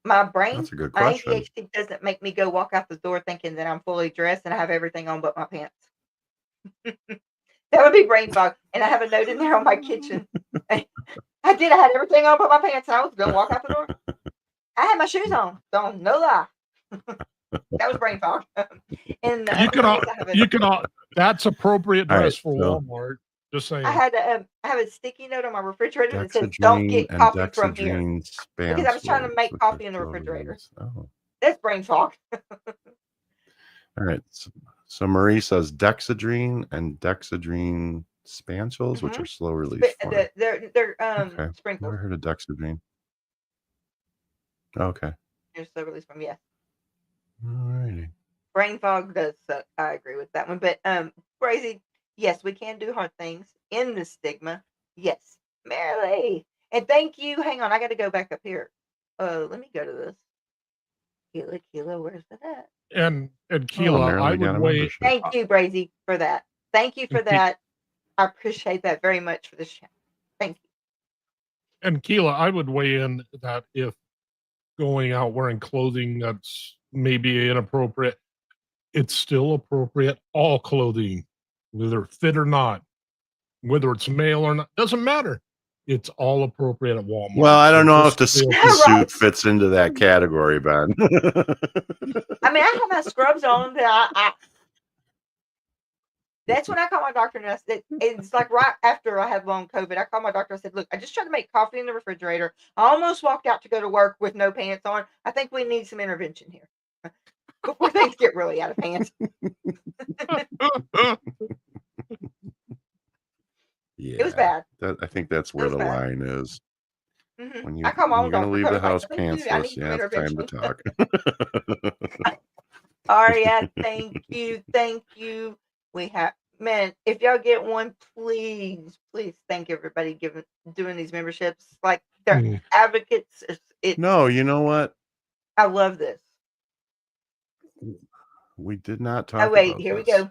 My That's a good question. ADHD doesn't make me go walk out the door thinking that I'm fully dressed and I have everything on but my pants. That would be brain fog. And I have a note in there on my kitchen. I had everything on but my pants, and I was gonna walk out the door. I had my shoes on. Don't no lie. That was brain fog. And the other thing is You can that's appropriate dress for so- Walmart. Just saying. I have a sticky note on my refrigerator that says "Don't get Dexedrine and coffee from here," dexedrine because I was trying to spansels, make which coffee are in the refrigerator. chlorines. Oh. That's brain fog. All right. So Marie says dexedrine and dexedrine spansels, which are slow release form. They're Okay. sprinklers. Never heard of dexedrine. Okay. They're slow release form. Yes. All righty. Brain fog does suck. I agree with that one. But crazy. Yes, we can do hard things in the stigma. Yes, Marilee. And thank you. Hang on, I got to go back up here. Let me go to this. Keela, where's that at? And Keela, I would wait. Thank you, Brazy, for that. Thank you for that. I appreciate that very much for this show. Thank you. And Keela, I would weigh in that if going out wearing clothing that's maybe inappropriate, it's still appropriate. All clothing, whether fit or not, whether it's male or not, doesn't matter. It's all appropriate at Walmart. Well, I don't know if the suit fits into that category, Ben. I mean, I have my scrubs on, but that's when I called my doctor, and I said, it's like right after I had long COVID, I called my doctor. I said, look, I just tried to make coffee in the refrigerator. I almost walked out to go to work with no pants on. I think we need some intervention here before things get really out of hand. Yeah, it was bad. I think that's where the line is. Mm-hmm. When I call my own you're going to leave the house like, pantsless, yeah, it's time to talk. Aria, thank you. We have man, if y'all get one, please thank everybody doing these memberships. Like they're advocates. No, you know what? I love this. We did not talk Oh wait, about here this. we go.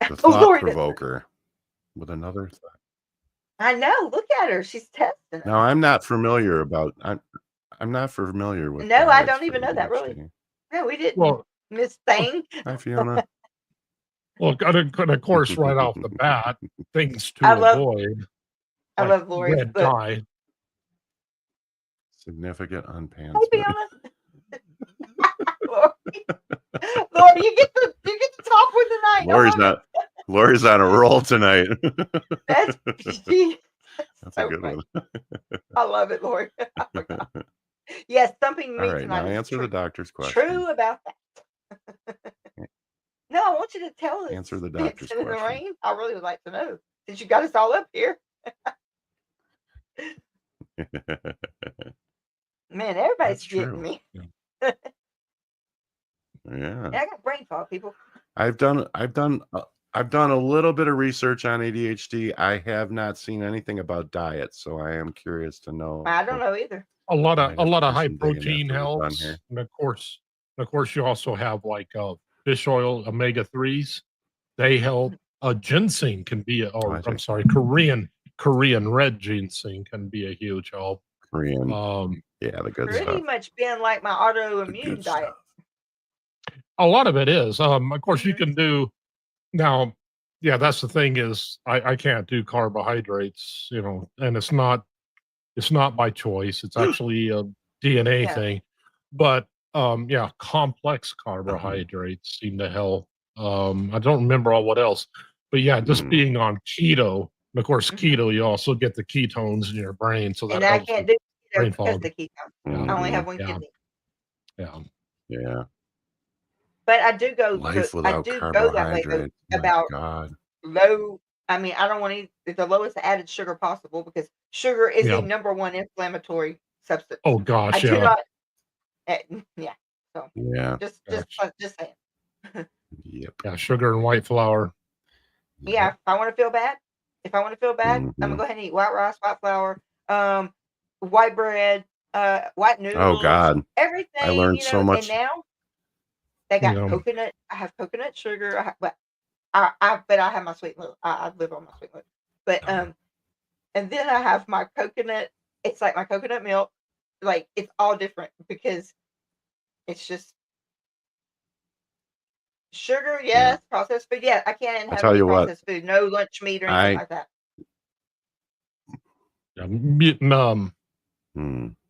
The thought provoker with another thought. I know. Look at her. She's testing it. Now I'm not familiar with. No, I diets don't for even know that really. ADHD. No, we didn't. Well, Miss Thing. Hi, Fiona. well, and of course, right off the bat, things to I love- avoid. I like love Lori's red book. dye. Significant Hey, unpantsment. Fiona. Lori, you get the top one tonight. Lori's on a roll tonight. That's That's so a good funny. one. I love it, Lori. Oh my God. Yes, something me All right, tonight now is answer the doctor's question. true about that. No, I want you to tell us. Answer the doctor's in the question. rain. I really would like to know since you got us all up here. Man, everybody's That's getting true. me. Yeah. And I got brain fog, people. I've done a little bit of research on ADHD. I have not seen anything about diet, so I am curious to know. I don't know either. A lot Might have to of do high some digging protein after we're done helps, here. and of course, you also have like fish oil, omega-3s. They help. Ginseng can be, I'm sorry, Korean red ginseng can be a huge help. Korean, yeah, the good Pretty stuff. much been like my autoimmune diet. A lot of it is. Of course, you can do now. Yeah, that's the thing is I can't do carbohydrates, and it's not by choice. It's actually a DNA thing. But yeah, complex carbohydrates seem to help. I don't remember all what else, but yeah, just being on keto. And of course, keto, you also get the ketones in your brain, so that And I helps can't with do brain keto because fog. of the ketone. I only have one kidney. Yeah. But I do go. Life I without do go that way though, carbohydrates. My about God. low. I mean, I don't want to eat the lowest added sugar possible because sugar is the number one inflammatory substance. Oh gosh, I do not. Yeah. So Yeah. just saying. Yep. Yeah, sugar and white flour. Yeah. If I want to feel bad, I'm gonna go ahead and eat white rice, white flour, white bread, white noodles. Oh God. Everything. I learned so much. And now they got coconut. I have coconut sugar. I have my sweet milk. I live on my sweet milk. But and then I have my coconut. It's like my coconut milk. Like it's all different because it's just sugar. Yes, processed food. Yeah, I can't have any processed food. No lunch meat or anything like that.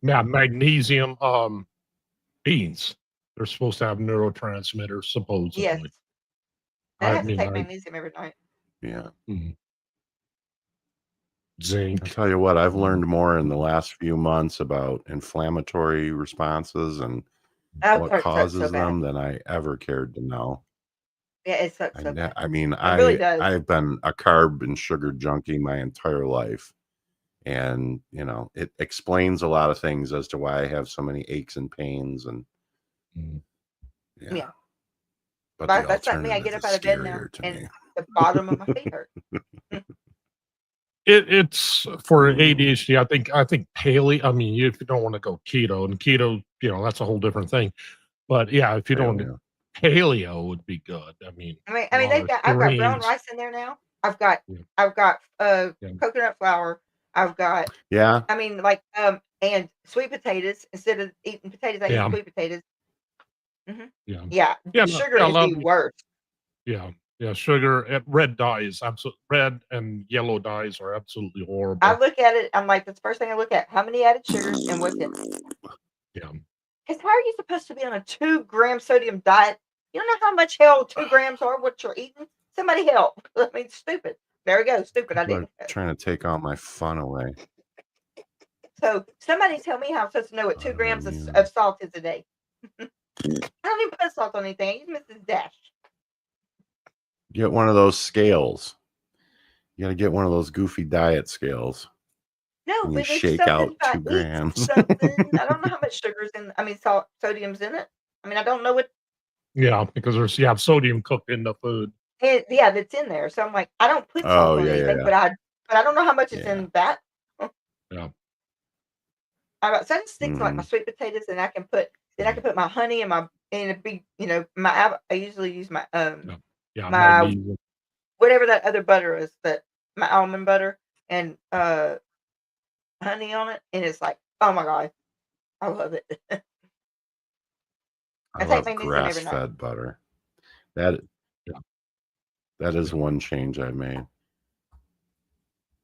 Yeah, magnesium. Beans. They're supposed to have neurotransmitters, supposedly. Yes. I have to take magnesium every night. Yeah. Zinc. I'll tell you what, I've learned more in the last few months about inflammatory responses and what causes them than I ever cared to know. Yeah, it sucks so bad. I mean, It really does. I've been a carb and sugar junkie my entire life. And, it explains a lot of things as to why I have so many aches and pains and yeah. But that's like me. I get up out of bed now and the bottom of my feet hurt. It's for ADHD. I think paleo. I mean, if you don't want to go keto, and keto, that's a whole different thing. But yeah, if you don't want to, paleo would be good. I mean, I've got brown rice in there now. I've got coconut flour. I've got and sweet potatoes. Instead of eating potatoes, I eat sweet potatoes. Yeah. Sugar is the worst. Yeah, sugar and red dyes, red and yellow dyes are absolutely horrible. I look at it, I'm like, that's the first thing I look at. How many added sugars and what's in it? Yeah. Because how are you supposed to be on a 2-gram sodium diet? You don't know how much hell 2 grams are, what you're eating? Somebody help. I mean, stupid. There we go. Stupid. I didn't. Trying to take all my fun away. So somebody tell me how I'm supposed to know what 2 grams of salt is a day. I don't even put salt on anything. I use Mrs. Dash. Get one of those scales. You got to get one of those goofy diet scales. No, and but you shake out 2 grams. I don't know how much sugar's in. I mean, sodium's in it. I mean, I don't know what. Yeah, because there's sodium cooked in the food. Yeah, that's in there. So I'm like, I don't put Oh, salt on yeah, yeah, anything, yeah. but I don't know how much is Yeah. in that. Yeah. I just stick to like my Mhm. sweet potatoes, and I can put my honey and in a big, I usually use my Yeah, my magnesium. whatever that other butter is, that my almond butter and honey on it, and it's like, oh my god, I love it. I I take love magnesium every night. grass-fed butter. That Yeah. that is Yeah. one change I made.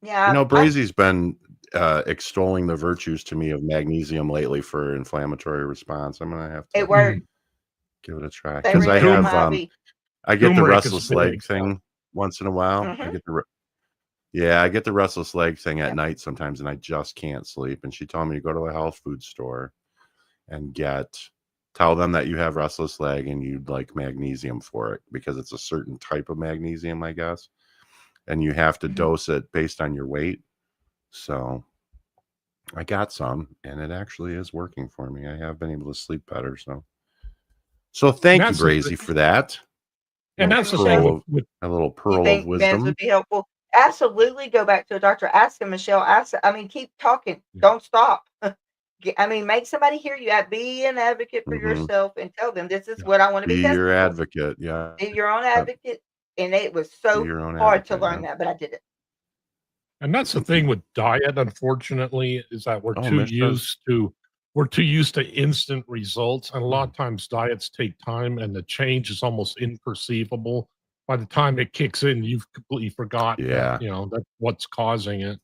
Yeah, Brazy's been extolling the virtues to me of magnesium lately for inflammatory response. I'm gonna have it to worked. give it a try They because I read it on have my IV. I get the Turmeric is restless big. leg thing once in a while. I Mhm. get I get the restless leg thing at Yeah. night sometimes, and I just can't sleep. And she told me to go to a health food store and tell them that you have restless leg and you'd like magnesium for it because it's a certain type of magnesium, I guess, and you have to Mhm. dose it based on your weight. So I got some, and it actually is working for me. I have been able to sleep better. So thank you, That's the Brazy, for that. And Well, that's the Michelle, thing with A little you pearl of think meds wisdom. would be helpful? Absolutely, go back to a doctor. Ask them, Michelle. Keep talking. Yeah. Don't stop. Make somebody hear you. Be an advocate for Mhm. yourself and tell them this is Yeah. what I want to be Be tested your for. advocate. Yeah. Be your own advocate. And it was Be so your own hard to advocate. learn Yeah. that, but I did it. And that's the thing with diet, unfortunately, is that Oh, Mish does. we're too used to instant results. And a lot of times diets take time and the change is almost imperceivable. By the time it kicks in, you've completely forgotten Yeah. that, that's what's causing it.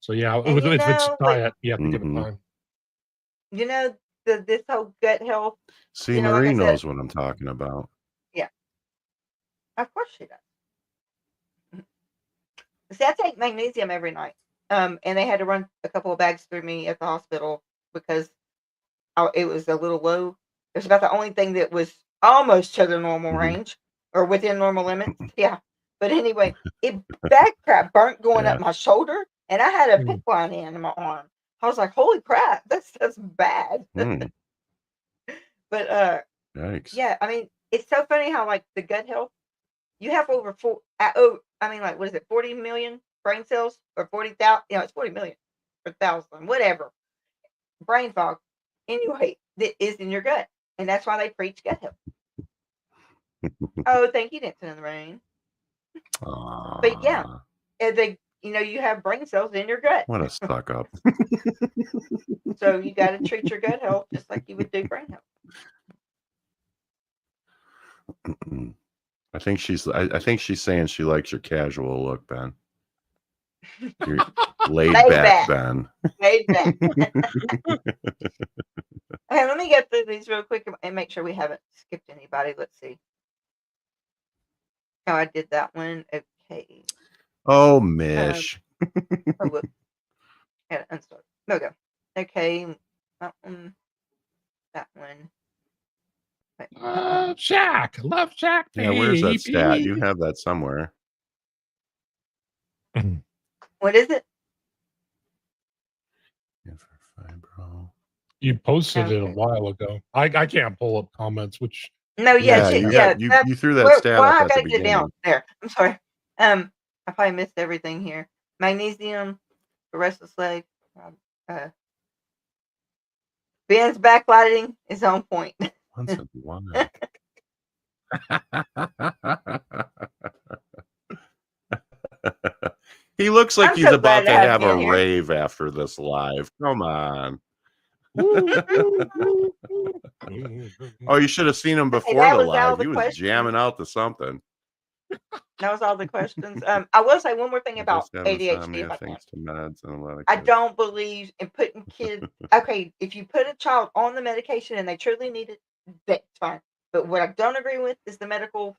So yeah, And if it's but diet, you have to give it Mhm. time. this whole gut health, See, like I Marie said, knows what I'm talking about. yeah, of course she does. See, I take magnesium every night. And they had to run a couple of bags through me at the hospital because it was a little low. It was about the only thing that was almost to the normal Mhm. range or within normal limits. Yeah. But anyway, back crap burnt going Yeah. up my shoulder, and I had a Mm. pick line in my arm. I was like, holy crap, that's bad. Mm. But Yikes. yeah, it's so funny how like the gut health, you have over like what is it, 40 million brain cells or 40,000? It's 40 million or thousand, whatever. Brain fog, anyway, that is in your gut, and that's why they preach gut health. Oh, thank you, dancing in the rain. But yeah, Aw, you have brain cells in your gut, what a suck up. so you got to treat your gut health just like you would do brain health. I think she's saying she likes your casual look, Ben. You're laid back, Ben. Laid back. Okay, let me get through these real quick and make sure we haven't skipped anybody. Let's see. Oh, I did that one. Okay. Oh, Mish. Oh, look. Yeah, unstart. There we go. Okay. That one. That one. Wait, Shack, love Shack. Yeah, where's that stat? You baby. have that somewhere. what is it? Yeah, for fibro. You posted it a Okay. while ago. I can't pull up comments, which No, yeah, Yeah, you threw that stat well, up I at the gotta get down beginning. there. I'm sorry. I probably missed everything here. Magnesium, the restless leg. Uh, Ben's backlighting is on point. Once in a while. He looks like I'm he's so about glad to to have have a Ben here. rave after this live. Come on. Oh, you should have seen him before that the was all live. the He was questions. jamming out to something. That was all the questions. I will say one more thing I about just have ADHD, insomnia if I can. thanks to meds and a lot of I kids. don't believe in putting kids. Okay, if you put a child on the medication and they truly need it, that's fine. But what I don't agree with is the medical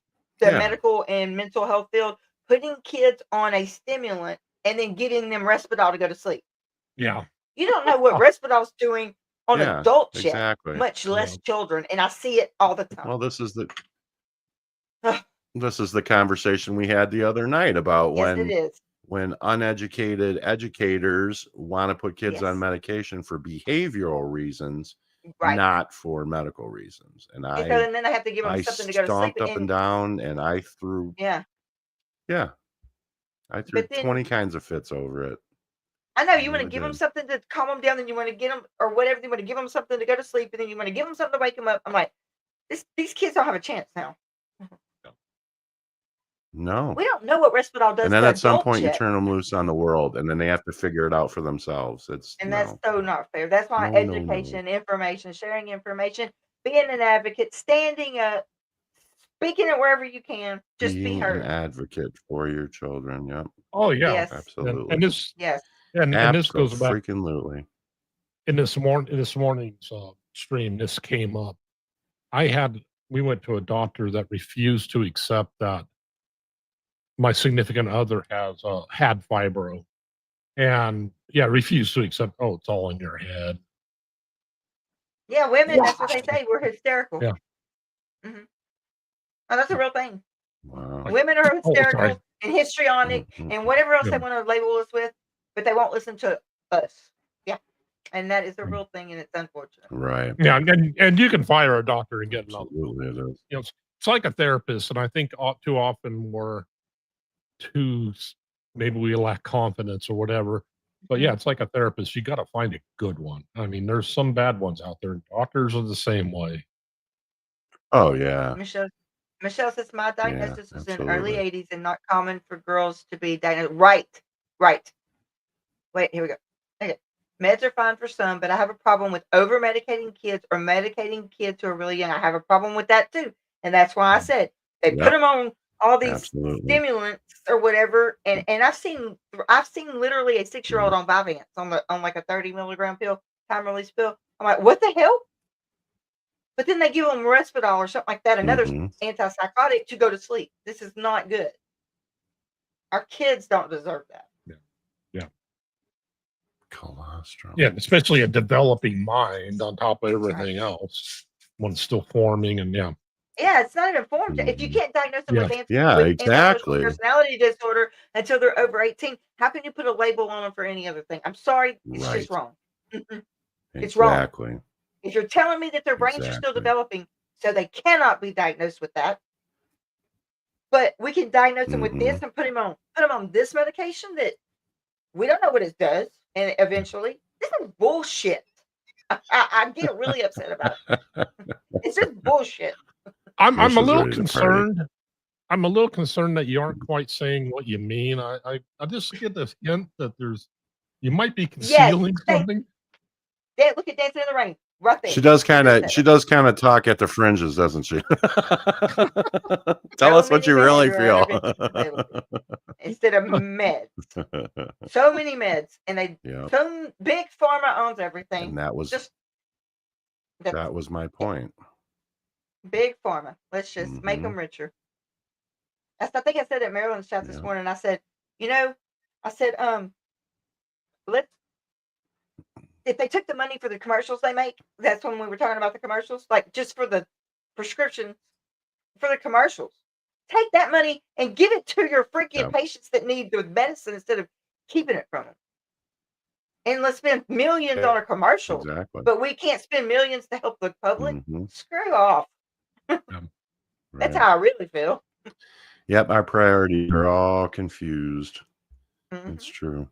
and mental health field putting kids on a stimulant and then giving them Risperdal to go to sleep. Yeah. You don't know what Risperdal's doing on adults yet, exactly. much less children, and I see it all the time. Well, this is the conversation we had the other night about yes, it is. when uneducated educators want to put kids on medication for behavioral reasons, Right. not for medical reasons. And And so then I have to give them I something to go to sleep. stomped up and down, and I threw Yeah. I threw But then 20 kinds of fits over it. I know I you want to really give them did. something to calm them down, then you want to get them or whatever. You want to give them something to go to sleep, and then you want to give them something to wake them up. I'm like, these kids don't have a chance now. No. We don't know what Risperdal does And then to at some adults point you yet, turn them loose on the world, and then they have to figure it out for themselves. It's and that's no. so not fair. That's why No, no, no. education, information, sharing information, being an advocate, standing up, speaking it wherever you can, just be Being an heard. advocate for your children. Yep. Oh yeah, Yes, Absolutely. and this yes. and this goes back Freaking-lutely. in this morning's stream. This came up. We went to a doctor that refused to accept that my significant other had fibro, and refused to accept. Oh, it's all in your head. Yeah, women, that's what they say. We're hysterical. Yeah. Oh, that's a real thing. Wow. Women are hysterical sorry. and histrionic and whatever else they want to label us with, but they won't listen to us. Yeah. And that is a real thing, and it's unfortunate. Right. Yeah, and you can fire a doctor and get another. Absolutely it is. You know, it's like a therapist, and I think too often maybe we lack confidence or whatever. But yeah, it's like a therapist. You got to find a good one. I mean, there's some bad ones out there. Doctors are the same way. Oh yeah. Michelle says my diagnosis was in early absolutely. 80s and not common for girls to be diagnosed. Right. Wait, here we go. Okay. Meds are fine for some, but I have a problem with over medicating kids or medicating kids who are really young. I have a problem with that too. And that's why I said they put them on all these Absolutely. stimulants or whatever. And I've seen literally a 6-year-old on Vyvanse on like a 30 milligram pill, time release pill. I'm like, what the hell? But then they give them Risperdal or something like that, another antipsychotic to go to sleep. This is not good. Our kids don't deserve that. Yeah. Colostrum. Yeah, especially a developing mind on top of everything else when it's still forming, and Yeah, it's not even informed. If you can't diagnose them with exactly. antisocial personality disorder until they're over 18, how can you put a label on them for any other thing? I'm sorry, it's just wrong. It's wrong. Exactly. If you're telling me that their brains are still developing, so they cannot be diagnosed with that, but we can diagnose them with this and put them on this medication that we don't know what it does, and eventually, this is bullshit. I get really upset about it. It's just bullshit. I'm a little concerned. I'm a little concerned that you aren't quite saying what you mean. I just get this hint that you might be concealing something. Yeah, look at Dancing in the Rain. Right there. She does kind of talk at the fringes, doesn't she? Tell us what you really feel. Instead of meds. So many meds. And some big pharma owns everything. And that was my point. Big pharma. Let's just make them richer. I think I said at Maryland's chat this morning. I said, if they took the money for the commercials they make, that's when we were talking about the commercials, like just for the prescriptions for the commercials. Take that money and give it to your freaking patients that need the medicine instead of keeping it from them. And let's spend millions on a commercial, but we can't spend millions to help the public. Screw off. That's how I really feel. Yep, our priorities are all confused. It's true.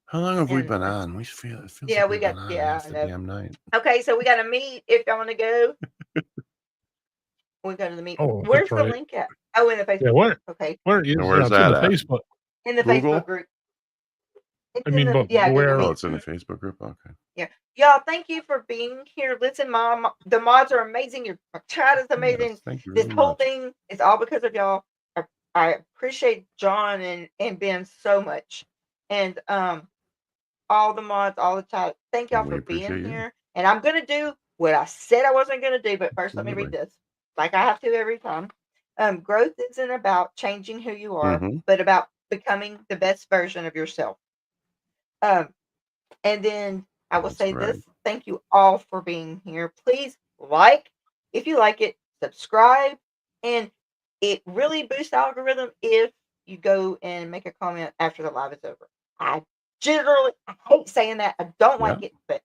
How long have we been on? We feel it feels like we got half the damn night. Okay, so we got to meet if y'all want to go. We go to the meet. Oh, where's the link at? Oh, in the Facebook. Yeah, where? Okay. Where's that at? Facebook. In the Google? Facebook group. I mean, but where? Oh, it's in the Facebook group. Okay. Yeah, y'all. Thank you for being here. Listen, Mom, the mods are amazing. Your chat is amazing. Yes, thank you this very whole much. thing is all because of y'all. I appreciate John and Ben so much, and all the mods, all the chat. Thank y'all for being here. And I'm gonna do what I said I wasn't gonna do, but first let me read this, like I have to every time. Growth isn't about changing who you are, but about becoming the best version of yourself. And then I will say this. Thank you all for being here. Please if you like it, subscribe, and it really boosts the algorithm if you go and make a comment after the live is over. I hate saying that. I don't like it, but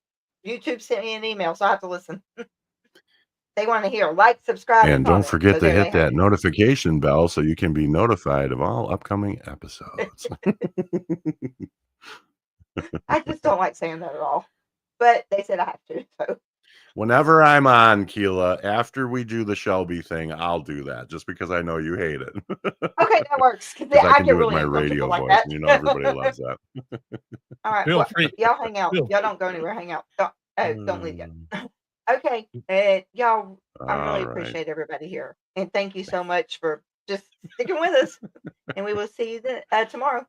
YouTube sent me an email, so I have to listen. They want to hear like, subscribe, And don't comment. forget So to there they hit have that notification bell so you can be notified of all upcoming episodes. it. I just don't like saying that at all. But they said I have to. So Whenever I'm on, Keela, after we do the Shelby thing, I'll do that just because I know you hate it. okay, that works. Because Because I I can get do it in really my uncomfortable radio like voice. that. And you know everybody loves that. All right. Feel Well, free. y'all hang out. Feel Y'all don't go anywhere. Hang out. Don't leave yet. Okay. Y'all, I really All right. appreciate everybody here. And thank you so much for just sticking with us. And we will see you tomorrow.